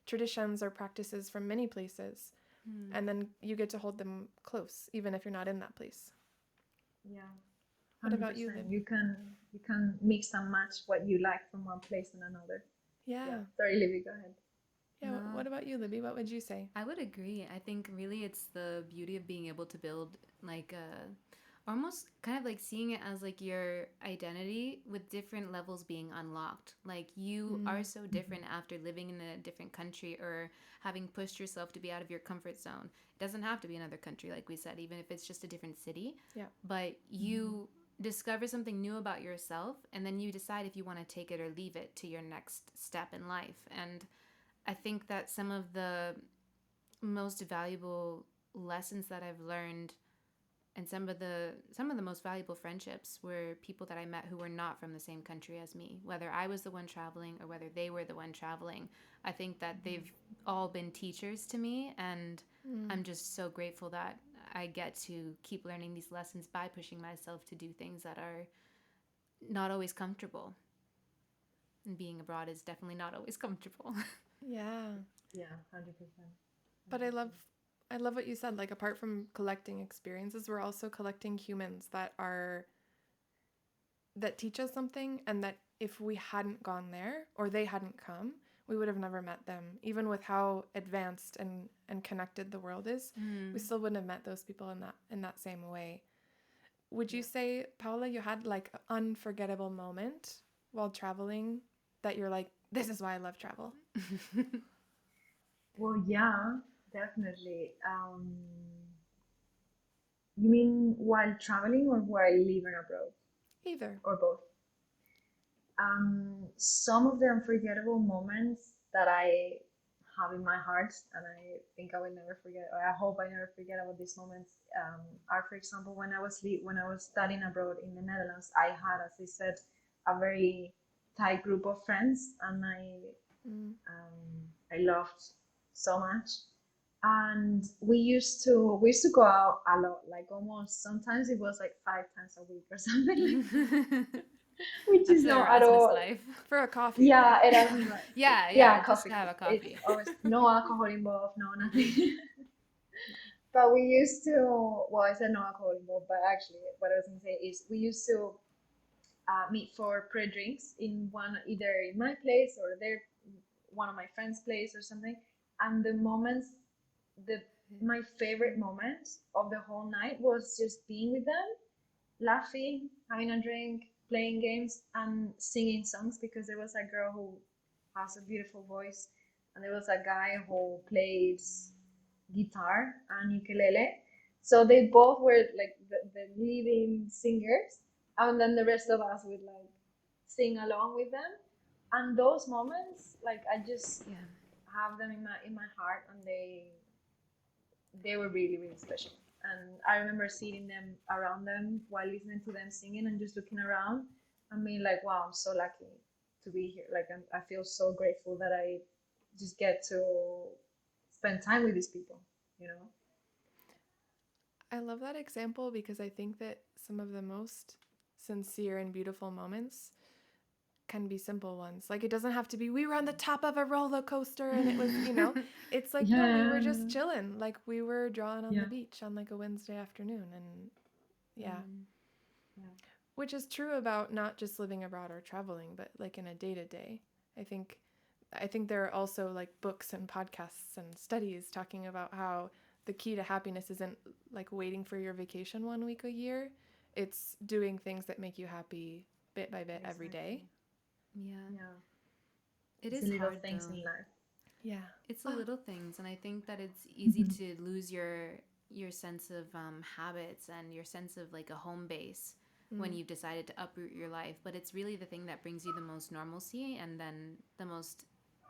S2: traditions or practices from many places,
S1: Mm.
S2: and then you get to hold them close even if you're not in that place.
S3: Yeah.
S2: What about you,
S3: 100%.
S2: Lib?
S3: You can mix and match what you like from one place and another. Yeah.
S2: Yeah.
S3: Sorry, Libby, go ahead.
S2: Yeah,
S1: No,
S2: what about you, Libby? What would you say?
S1: I would agree. I think really it's the beauty of being able to build like a almost kind of like seeing it as like your identity with different levels being unlocked. Like you are
S2: Mm,
S1: so
S3: Mm-hmm.
S1: different after living in a different country or having pushed yourself to be out of your comfort zone. It doesn't have to be another country, like we said, even if it's just a different city.
S2: yeah.
S1: But
S3: Mm-hmm.
S1: you discover something new about yourself and then you decide if you want to take it or leave it to your next step in life. And I think that some of the most valuable lessons that I've learned And some of the most valuable friendships were people that I met who were not from the same country as me, whether I was the one traveling or whether they were the one traveling. I think that they've all been teachers to me, and I'm just so grateful that I get to keep learning these lessons by pushing myself to do things that are not always comfortable. And being abroad is definitely not always comfortable.
S2: Yeah.
S3: Yeah, 100%.
S2: But I love what you said. Like, apart from collecting experiences, we're also collecting humans that teach us something, and that if we hadn't gone there or they hadn't come, we would have never met them. Even with how advanced and connected the world is, we still wouldn't have met those people in that same way. Would you say, Paula, you had like an unforgettable moment while traveling that you're like, this is why I love travel?
S3: Well, yeah, definitely. You mean while traveling or while living abroad,
S2: Either.
S3: or both? Some of the unforgettable moments that I have in my heart, and I think I will never forget, or I hope I never forget about these moments, are, for example, when I was studying abroad in the Netherlands. I had, as I said, a very tight group of friends, and
S2: Mm.
S3: I loved so much. And we used to go out a lot, like almost sometimes it was like 5 times a week or something, which
S1: That's
S3: is
S1: the
S3: not at
S1: Erasmus
S3: all.
S1: life.
S2: For a coffee, right?
S3: Yeah, Erasmus, right?
S1: Yeah,
S3: Yeah,
S1: yeah, just
S3: coffee.
S1: to have a
S3: It's
S1: coffee.
S3: always no alcohol involved, no
S1: Hmm.
S3: nothing. But we used to, well, I said no alcohol involved, but actually, what I was gonna say is we used to meet for pre-drinks in one, either in my place or their, one of my friends' place or something. And the moments, the my favorite moment of the whole night was just being with them, laughing, having a drink, playing games, and singing songs, because there was a girl who has a beautiful voice, and there was a guy who plays guitar and ukulele. So they both were like the leading singers, and then the rest of us would like sing along with them. And those moments, like I just
S1: Yeah.
S3: have them in my heart, and they were really really special. And I remember seeing them around them while listening to them singing and just looking around and being like, wow, I'm so lucky to be here. Like I feel so grateful that I just get to spend time with these people, you know.
S2: I love that example because I think that some of the most sincere and beautiful moments can be simple ones. Like, it doesn't have to be, we were on the top of a roller coaster and it was, it's like, no, we were just
S3: Yeah,
S2: chilling. Like, we were drawing on the
S3: yeah,
S2: beach on like a Wednesday afternoon. And yeah,
S1: Mm.
S3: yeah,
S2: which is true about not just living abroad or traveling, but like in a day to day. I think I think there are also like books and podcasts and studies talking about how the key to happiness isn't like waiting for your vacation 1 week a year. It's doing things that make you happy bit by bit every day.
S3: exactly.
S1: Yeah.
S3: Yeah,
S1: It
S3: it's the
S1: is
S3: little
S1: hard
S3: things
S1: though.
S3: in life.
S2: Yeah.
S1: It's the
S2: Oh.
S1: little things, and I think that it's easy to lose your sense of habits and your sense of like a home base when
S2: Mm.
S1: you've decided to uproot your life. But it's really the thing that brings you the most normalcy and then the most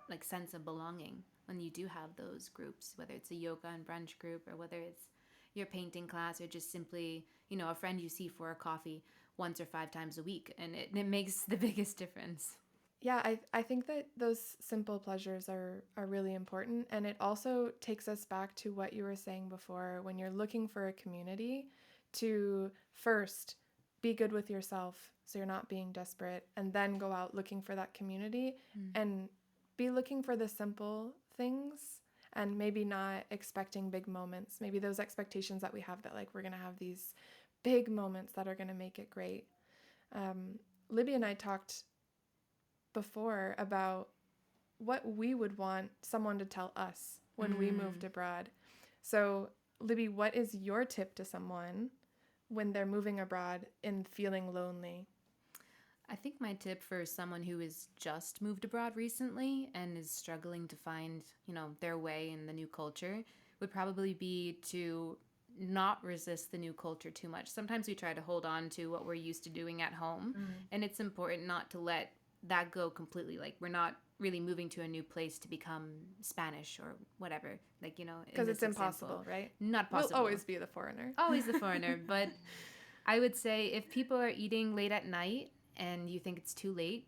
S1: like sense of belonging when you do have those groups, whether it's a yoga and brunch group or whether it's your painting class or just simply a friend you see for a coffee once or 5 times a week, and it makes the biggest difference.
S2: Yeah, I think that those simple pleasures are really important, and it also takes us back to what you were saying before when you're looking for a community to first be good with yourself so you're not being desperate, and then go out looking for that community
S1: Mm.
S2: and be looking for the simple things and maybe not expecting big moments. Maybe those expectations that we have that like we're going to have these big moments that are going to make it great. Um, Libby and I talked before about what we would want someone to tell us when we moved
S1: Mm.
S2: abroad. So, Libby, what is your tip to someone when they're moving abroad and feeling lonely?
S1: I think my tip for someone who has just moved abroad recently and is struggling to find, their way in the new culture would probably be to not resist the new culture too much. Sometimes we try to hold on to what we're used to doing at home,
S3: Mm,
S1: and it's important not to let that go completely. Like, we're not really moving to a new place to become Spanish or whatever. Like, in
S2: Because
S1: this
S2: it's
S1: example,
S2: impossible, right?
S1: not
S2: We'll
S1: possible.
S2: always be the foreigner.
S1: Always the foreigner. But I would say if people are eating late at night and you think it's too late,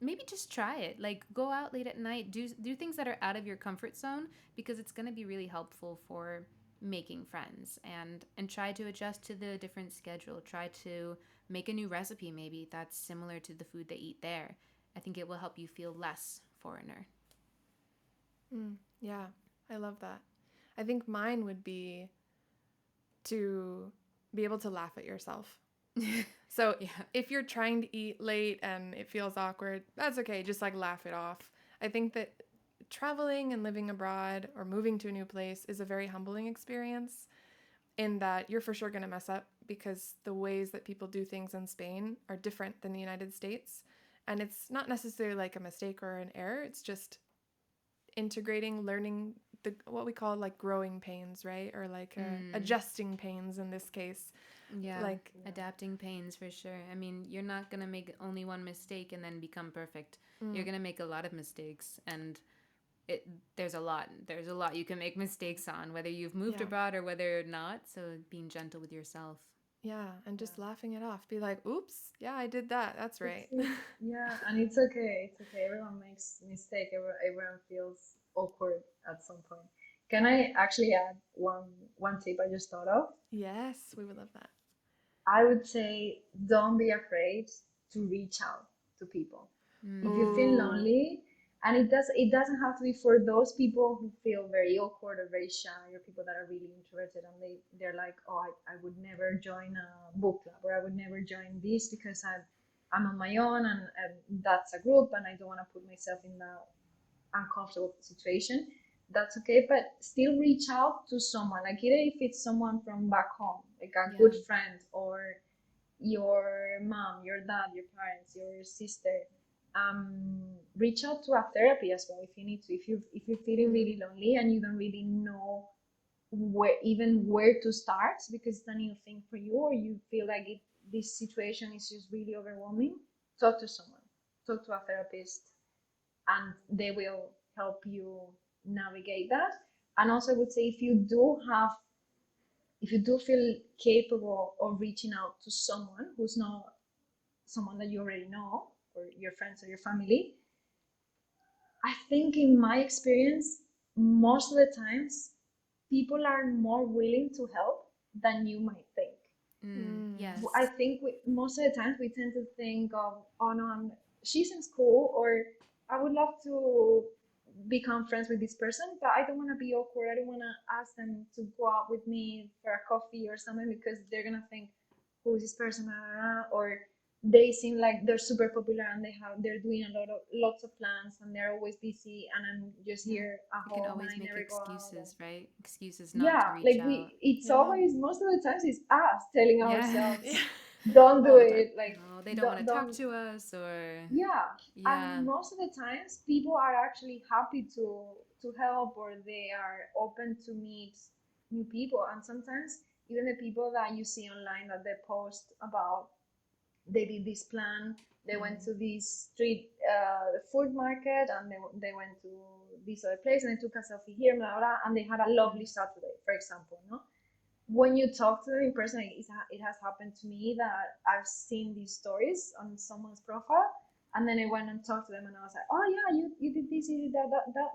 S1: maybe just try it. Like, go out late at night, do things that are out of your comfort zone, because it's going to be really helpful for making friends, and try to adjust to the different schedule. Try to make a new recipe maybe that's similar to the food they eat there. I think it will help you feel less foreigner.
S2: Yeah, I love that. I think mine would be to be able to laugh at yourself. So
S1: Yeah.
S2: if you're trying to eat late and it feels awkward, that's okay. Just like laugh it off. I think that traveling and living abroad or moving to a new place is a very humbling experience, in that you're for sure going to mess up, because the ways that people do things in Spain are different than the United States. And it's not necessarily like a mistake or an error. It's just integrating, learning what we call like growing pains, right? Or like adjusting pains in this case.
S1: Yeah,
S2: Like,
S1: adapting pains for sure. I mean, you're not going to make only one mistake and then become perfect. You're going to make a lot of mistakes, and it there's a lot you can make mistakes on, whether you've moved
S2: yeah.
S1: abroad or whether not. So being gentle with yourself.
S2: Yeah, and just laughing it off. Be like, oops, yeah, I did that. That's right.
S3: Yeah, and it's okay. It's okay. Everyone makes mistake. Everyone feels awkward at some point. Can I actually add one tip I just thought of?
S2: Yes, we would love that.
S3: I would say don't be afraid to reach out to people. If you feel
S2: Oh,
S3: lonely, and it doesn't have to be for those people who feel very awkward or very shy, or people that are really introverted and they're like, oh, I would never join a book club, or I would never join this because I'm on my own, and that's a group and I don't want to put myself in that uncomfortable situation. That's okay, but still reach out to someone, like either if it's someone from back home, like a
S1: Yeah.
S3: good friend, or your mom, your dad, your parents, your sister. Reach out to a therapy as well if you need to. If you're feeling really lonely and you don't really know where to start because it's a new thing for you, or you feel like this situation is just really overwhelming, talk to someone, talk to a therapist, and they will help you navigate that. And also, I would say if you do feel capable of reaching out to someone who's not someone that you already know, or your friends or your family, I think in my experience, most of the times people are more willing to help than you might think. I
S1: Yes.
S3: think most of the times we tend to think of, oh no, she seems cool, or I would love to become friends with this person, but I don't want to be awkward. I don't want to ask them to go out with me for a coffee or something because they're gonna think, who is this person? Or they seem like they're super popular and they're doing lots of plans and they're always busy, and I'm just
S1: Yeah.
S3: here at
S1: We can
S3: home and
S1: always
S3: I
S1: make
S3: never go out. And
S1: excuses, right? Excuses not to
S3: yeah,
S1: reach
S3: like
S1: out.
S3: it's
S2: yeah.
S3: always, most of the times it's us telling
S1: Yes.
S2: Yeah.
S3: ourselves, don't do
S2: All the time.
S3: it, like
S1: Oh, they don't want
S3: don't
S1: to talk
S3: don't
S1: to us, or
S3: yeah.
S1: yeah.
S3: And most of the times people are actually happy to help, or they are open to meet new people. And sometimes even the people that you see online that they post about, they did this plan, they went to this street food market, and they went to this other place and they took a selfie here, blah, blah, blah, and they had a lovely Saturday, for example, no? When you talk to them in person, it has happened to me that I've seen these stories on someone's profile, and then I went and talked to them, and I was like, oh yeah, you did this, you did that,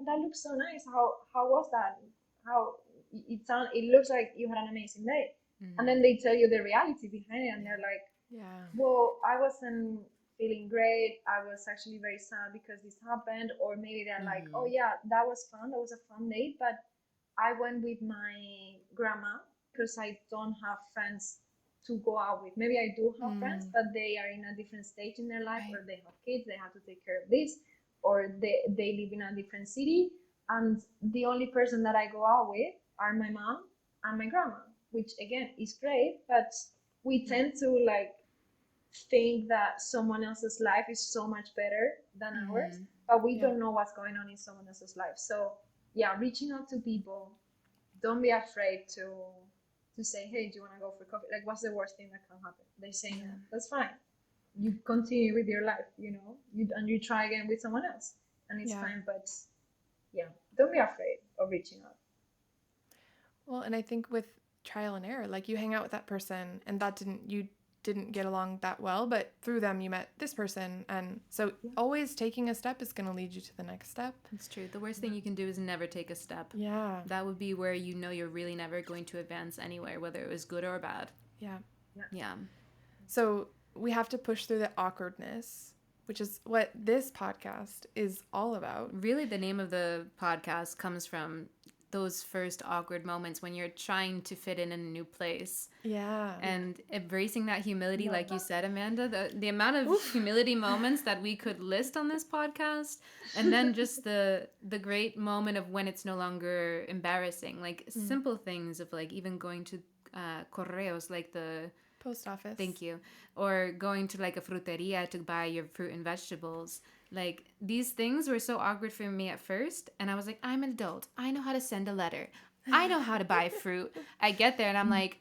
S3: that looks so nice. How was that? How it looks like you had an amazing day. And then they tell you the reality behind it, and they're like,
S2: Yeah.
S3: well, I wasn't feeling great. I was actually very sad because this happened. Or maybe they're like, oh, yeah, that was fun. That was a fun date. But I went with my grandma because I don't have friends to go out with. Maybe I do have friends, but they are in a different stage in their life,
S2: Right.
S3: or they have kids, they have to take care of this, or they live in a different city. And the only person that I go out with are my mom and my grandma, which again is great, but we
S2: Yeah.
S3: tend to like think that someone else's life is so much better than ours, but we
S2: Yeah.
S3: don't know what's going on in someone else's life. So yeah, reaching out to people, don't be afraid to say, hey, do you want to go for coffee? Like, what's the worst thing that can happen? They say no,
S2: Yeah.
S3: that's fine. you continue with your life, you know, and you try again with someone else, and it's
S2: Yeah.
S3: fine. But yeah, don't be afraid of reaching out.
S2: Well, and I think with trial and error, like you hang out with that person and you didn't get along that well, but through them you met this person. And so
S3: Yeah.
S2: always taking a step is going to lead you to the next step.
S1: It's true. The worst thing you can do is never take a step.
S2: Yeah.
S1: That would be where you know you're really never going to advance anywhere, whether it was good or bad.
S2: Yeah.
S1: Yeah.
S2: So we have to push through the awkwardness, which is what this podcast is all about.
S1: Really, the name of the podcast comes from those first awkward moments when you're trying to fit in a new place.
S2: Yeah.
S1: And embracing that humility,
S3: Love
S1: like you
S3: that.
S1: said, Amanda, the amount of humility moments that we could list on this podcast, and then just the great moment of when it's no longer embarrassing, like simple things of like even going to correos, like the
S2: Post office.
S1: thank you, or going to like a fruteria to buy your fruit and vegetables. Like these things were so awkward for me at first, and I was like, I'm an adult, I know how to send a letter, I know how to buy fruit. I get there and I'm like,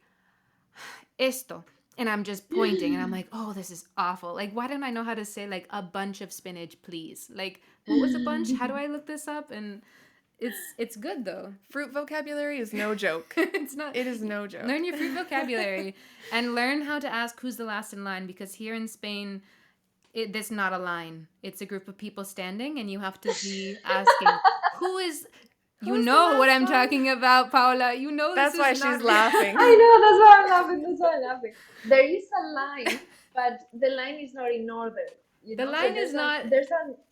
S1: esto, and I'm just pointing and I'm like, oh, this is awful. Like, why don't I know how to say like a bunch of spinach, please? Like, what was a bunch? How do I look this up? And it's good though.
S2: Fruit vocabulary is no joke.
S1: It's not.
S2: It is no joke.
S1: Learn your fruit vocabulary and learn how to ask who's the last in line, because here in Spain, this not a line. It's a group of people standing, and you have to be asking who is. You
S2: Who's the
S1: know what
S2: last
S1: I'm
S2: one?
S1: talking about, Paula. You know
S2: That's
S1: this
S2: why
S1: is
S2: she's
S1: not-
S2: laughing.
S3: I know, that's why I'm laughing. That's why I'm laughing. There is a line, but the line is not in order. You
S1: The
S3: know?
S1: line
S3: there's
S1: is not-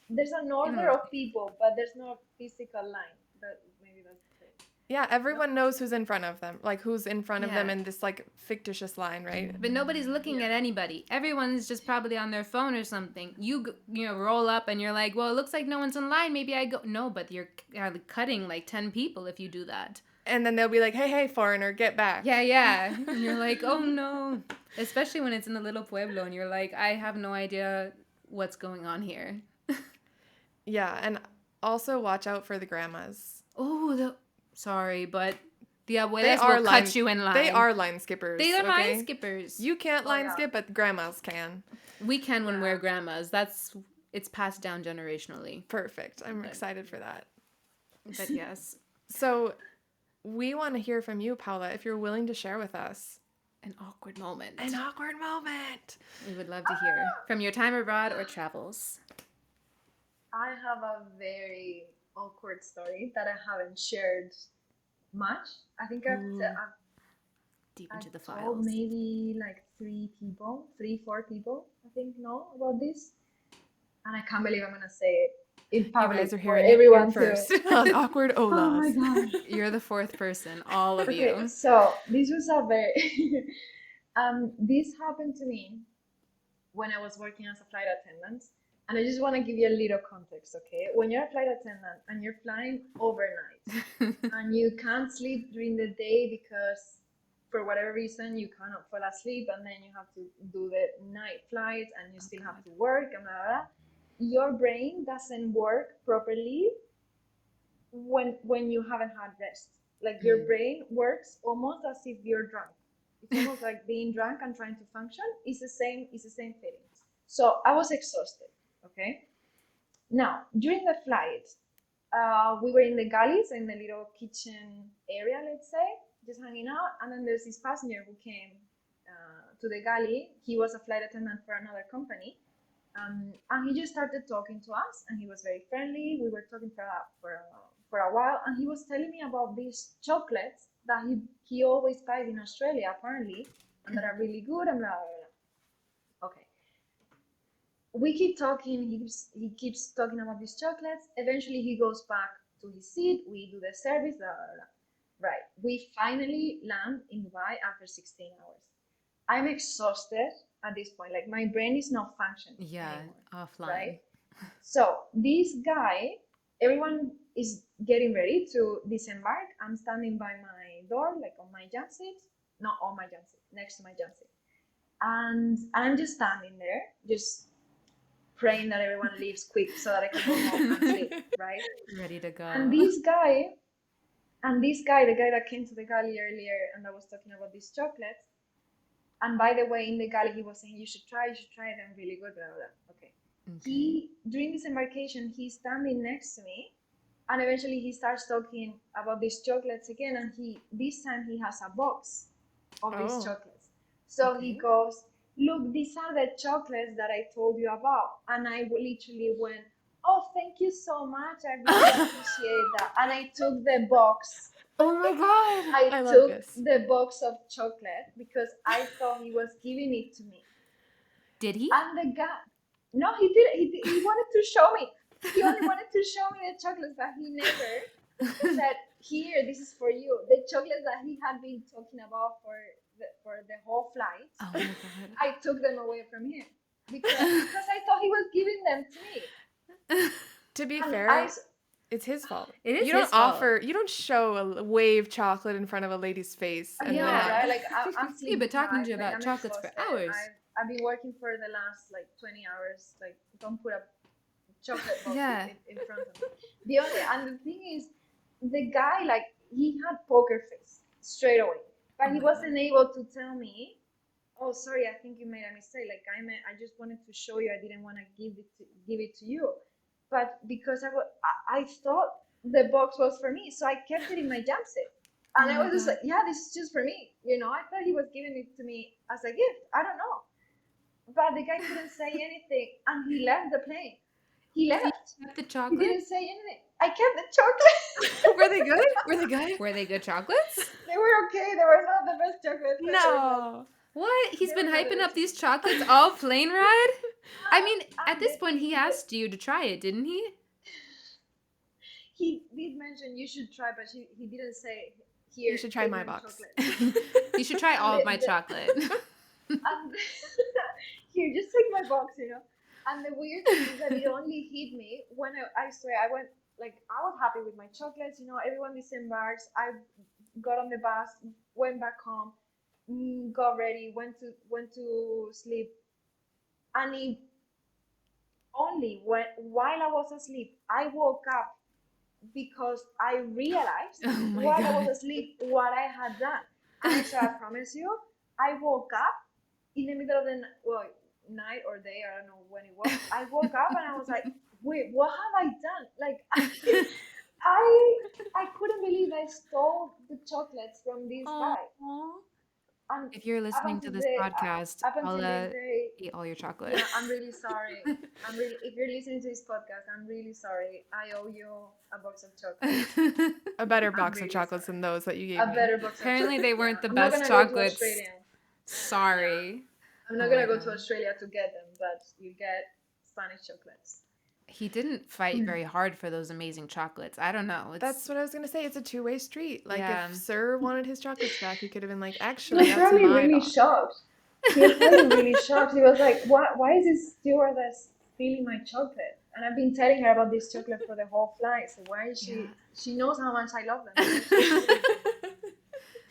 S3: there's an order of people, but there's no physical line. That maybe that's the thing.
S2: Yeah, everyone knows who's in front of them. Like who's in front of them
S1: Yeah.
S2: in this like fictitious line, right?
S1: But nobody's looking at anybody. Everyone's just probably on their phone or something. You roll up and you're like, well, it looks like no one's in line. Maybe I go. No, but you're cutting like 10 people if you do that.
S2: And then they'll be like, hey, foreigner, get back.
S1: Yeah. And you're like, oh no. Especially when it's in a little pueblo and you're like, I have no idea what's going on here.
S2: Yeah, and also watch out for the grandmas.
S1: Oh, sorry, but the
S2: They
S1: abuelas
S2: are
S1: will
S2: line,
S1: cut you in line.
S2: They are line skippers.
S1: They are
S2: okay?
S1: line skippers.
S2: You can't line
S3: yeah.
S2: skip, but grandmas can.
S1: We can when we're grandmas. It's passed down generationally.
S2: Perfect. I'm
S1: But-
S2: excited for that.
S1: But yes,
S2: So we want to hear from you, Paula, if you're willing to share with us
S1: an awkward moment.
S2: an awkward moment.
S1: We would love to hear from your time abroad or travels.
S3: I have a very awkward story that I haven't shared much. I think
S1: Ooh.
S3: I've
S1: Deep into the
S3: told
S1: files.
S3: maybe like 4 people, I think, know about this. And I can't believe I'm gonna say it in
S2: You
S3: public
S2: guys are
S3: for
S2: hearing it
S3: everyone
S2: here first
S3: to.
S2: on Awkward
S3: Oh my
S2: Olas.
S3: gosh.
S1: You're the fourth person, all of
S3: Okay,
S1: you.
S3: so this was a very this happened to me when I was working as a flight attendant. And I just want to give you a little context, okay? When you're a flight attendant and you're flying overnight and you can't sleep during the day because for whatever reason you cannot fall asleep, and then you have to do the night flight and you still have to work and blah, blah, blah, your brain doesn't work properly when you haven't had rest. Like your brain works almost as if you're drunk. It's almost like being drunk and trying to function. It's the same feeling. So I was exhausted. Okay. Now during the flight, we were in the galleys, in the little kitchen area, let's say, just hanging out. And then there's this passenger who came to the galley. He was a flight attendant for another company, and he just started talking to us. And he was very friendly. We were talking for a while, and he was telling me about these chocolates that he always buys in Australia, apparently, and that are really good and blah blah blah. Okay. We keep talking. He keeps talking about these chocolates. Eventually, he goes back to his seat. We do the service. Blah, blah, blah. Right. We finally land in Dubai after 16 hours. I'm exhausted at this point. Like my brain is not functioning anymore.
S1: Offline.
S3: Right. So this guy, everyone is getting ready to disembark. I'm standing by my door, like on my jump seat, not on my jump seat, next to my jump seat, and I'm just standing there, just praying that everyone leaves quick so that I can go home and sleep, right?
S1: Ready to go.
S3: And this guy, the guy that came to the galley earlier and that was talking about these chocolates, And by the way, in the galley, he was saying, you should try it. I'm really good, blah, blah, blah. Okay.
S1: Okay.
S3: During this embarkation, he's standing next to me, and eventually he starts talking about these chocolates again, and this time he has a box of these
S2: Oh.
S3: chocolates. So he
S1: Okay.
S3: goes, look, these are the chocolates that I told you about. And I literally went, oh, thank you so much. I really appreciate that. And I took the box.
S1: Oh my God.
S2: I love
S3: took
S2: this.
S3: the box of chocolate because I thought he was giving it to me.
S1: Did he?
S3: And the guy, no, he did. He wanted to show me. He only wanted to show me the chocolates, but he never said, "Here, this is for you." The chocolates that he had been talking about for the whole flight,
S1: Oh my God.
S3: I took them away from him because I thought he was giving them to me.
S2: To be
S3: And
S2: fair, it's his fault.
S1: It is
S2: You don't
S1: his fault.
S2: offer, you don't show a wave chocolate in front of a lady's face. And
S3: yeah,
S2: then,
S3: right. Like I'm
S1: Yeah, but talking to you
S3: like,
S1: about
S3: I'm
S1: chocolates for
S3: exhausted.
S1: hours.
S3: I've been working for the last like 20 hours. Like, don't put a chocolate box
S1: Yeah.
S3: in front of me. And the thing is, the guy, like, he had poker face straight away, but
S1: Oh
S3: he
S1: my
S3: wasn't able to tell me, oh, sorry, I think you made a mistake. Like, I just wanted to show you. I didn't want to give it to you, but because I thought the box was for me, so I kept it in my jumpsuit. And
S1: Oh
S3: I
S1: my
S3: was just
S1: God.
S3: like, yeah, this is just for me. I thought he was giving it to me as a gift. I don't know. But the guy couldn't say anything, and he left the plane. He
S1: So you
S3: left.
S1: kept the
S3: He
S1: chocolate?
S3: didn't say anything. I kept the chocolate.
S2: were they good? Were they good?
S1: Were they good chocolates?
S3: They were okay. They were not the best chocolates. But they were not.
S2: No.
S1: What? He's
S3: They
S1: been
S3: were not the
S1: hyping
S3: best
S1: up these
S3: chocolates.
S1: chocolates all plane ride? I mean, at
S3: And
S1: this
S3: the
S1: point,
S3: thing
S1: he
S3: is that
S1: asked you to try it, didn't he?
S3: he did mention you should try, but he didn't say, here,
S2: You should try
S3: take
S2: my box.
S3: chocolate.
S1: You should try all of my chocolate.
S3: And here, just take my box. And the weird thing is that it only hit me when I swear I went, like, I was happy with my chocolates. Everyone disembarks. I got on the bus, went back home, got ready, went to sleep, and it only while I was asleep, I woke up because I realized
S1: Oh my
S3: while I
S1: God.
S3: was asleep what I had done. And I said, I promise you, I woke up in the middle of the night or day, I don't know when it was. I woke up and I was like, wait, what have I done? Like, I couldn't believe I stole the chocolates from this guy.
S1: Aw.
S3: And
S1: If you're
S3: up
S1: listening to
S3: until
S1: this
S3: the
S1: podcast,
S3: up until
S1: Paula
S3: this day,
S1: ate all your chocolate.
S3: yeah, I'm really sorry. If you're listening to this podcast, I'm really sorry. I owe you a box of chocolates.
S2: A better
S3: I'm
S2: box
S3: really
S2: of chocolates
S3: sorry.
S2: than those that you gave
S3: A
S2: me.
S3: better box of
S1: Apparently, they
S3: chocolates.
S1: weren't the
S3: I'm not
S1: best
S3: gonna go to
S1: chocolates.
S3: Australia.
S1: Sorry.
S3: I'm not
S1: Oh
S3: gonna
S1: my
S3: go to
S1: God.
S3: Australia to get them, but you get Spanish chocolates.
S1: He didn't fight very hard for those amazing chocolates. I don't know.
S2: That's what I was going to say. It's a two-way street. Like,
S1: Yeah.
S2: if Sir wanted his chocolates back, he could have been like,
S3: He
S2: actually,
S3: was
S2: that's
S3: probably
S2: my
S3: really
S2: dog.
S3: shocked. He was probably really shocked. He was like, why is this stewardess stealing my chocolate? And I've been telling her about this chocolate for the whole flight. So why is she?
S1: Yeah.
S3: She knows how much I love them. Why is she stealing them?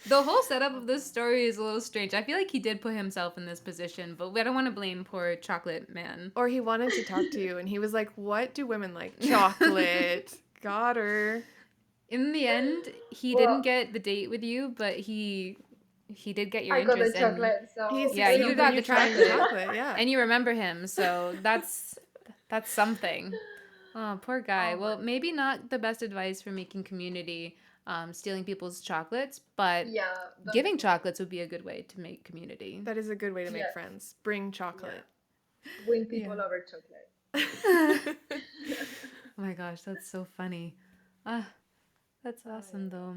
S1: The whole setup of this story is a little strange. I feel like he did put himself in this position, but I don't want to blame poor chocolate man.
S2: Or he wanted to talk to you, and he was like, what do women like? Chocolate. Got her.
S1: In the end, he
S3: Well,
S1: didn't get the date with you, but he did get your
S3: I got the
S1: interest. And
S3: chocolate, so
S2: He
S1: Yeah,
S2: succeeded
S1: you
S2: when
S1: got the
S2: tried the
S1: chocolate.
S2: yeah.
S1: and you remember him, so that's something. Oh, poor guy.
S3: Oh
S1: Well,
S3: my
S1: maybe not the best advice for making community, stealing people's chocolates, but
S3: yeah,
S1: giving chocolates would be a good way to make community.
S2: That is a good way to make
S3: Yeah.
S2: friends. Bring chocolate.
S3: win people
S1: Yeah.
S3: over chocolate.
S1: Oh my gosh, that's so funny. Ah, that's awesome though.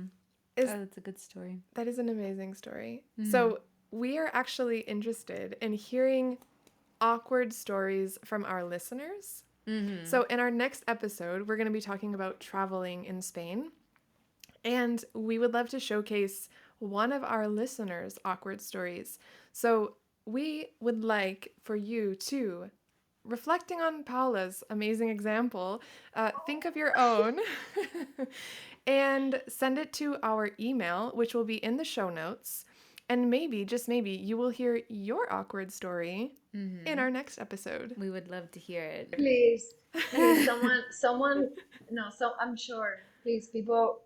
S2: Is-
S1: That's a good story.
S2: That is an amazing story.
S1: Mhm.
S2: So, we are actually interested in hearing awkward stories from our listeners.
S1: Mm-hmm.
S2: So, in our next episode, we're going to be talking about traveling in Spain. And we would love to showcase one of our listeners' awkward stories. So, we would like for you to, reflecting on Paula's amazing example, think of your own and send it to our email, which will be in the show notes. And maybe, just maybe, you will hear your awkward story
S1: Mm-hmm.
S2: in our next episode.
S1: We would love to hear it.
S3: Please, someone. No, so I'm sure. Please, people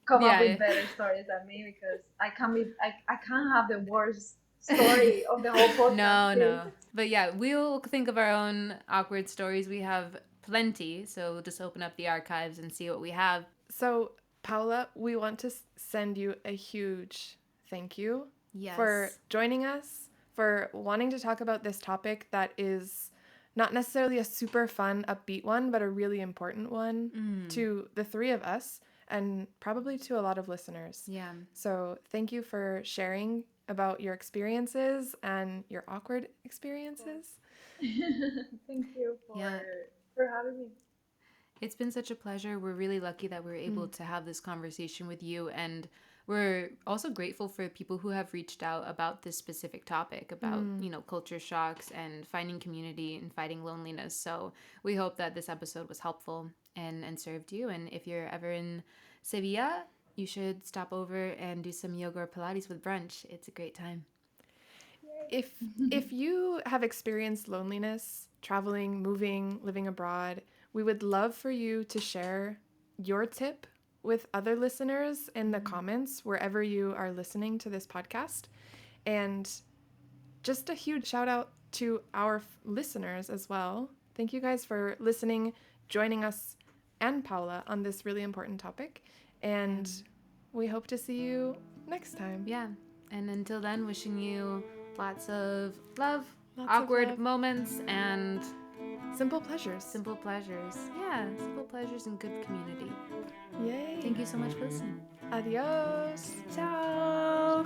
S3: come up
S1: Yeah.
S3: with better stories than me because I can't have the worst story of the whole podcast,
S1: No,
S3: please.
S1: no. But yeah, we'll think of our own awkward stories. We have plenty, so we'll just open up the archives and see what we have.
S2: So, Paula, we want to send you a huge thank you for
S1: Yes.
S2: joining us, for wanting to talk about this topic that is not necessarily a super fun, upbeat one, but a really important one to the three of us and probably to a lot of listeners.
S1: Yeah.
S2: So, thank you for sharing about your experiences and your awkward experiences.
S3: Thank you
S1: Yeah.
S3: for having me.
S1: It's been such a pleasure. We're really lucky that we're able to have this conversation with you. And we're also grateful for people who have reached out about this specific topic, about, culture shocks and finding community and fighting loneliness. So we hope that this episode was helpful and served you. And if you're ever in Sevilla, you should stop over and do some yoga or Pilates with brunch. It's a great time.
S2: If you have experienced loneliness, traveling, moving, living abroad, we would love for you to share your tip with other listeners in the comments wherever you are listening to this podcast. And just a huge shout out to our listeners as well. Thank you guys for listening, joining us and Paula on this really important topic. And we hope to see you next time.
S1: Yeah. And until then, wishing you lots of love,
S2: Lots of
S1: awkward
S2: love.
S1: moments, and
S2: Simple pleasures.
S1: simple pleasures. Yeah, simple pleasures and good community.
S2: Yay.
S1: Thank you so much for listening.
S2: Adios.
S1: Ciao.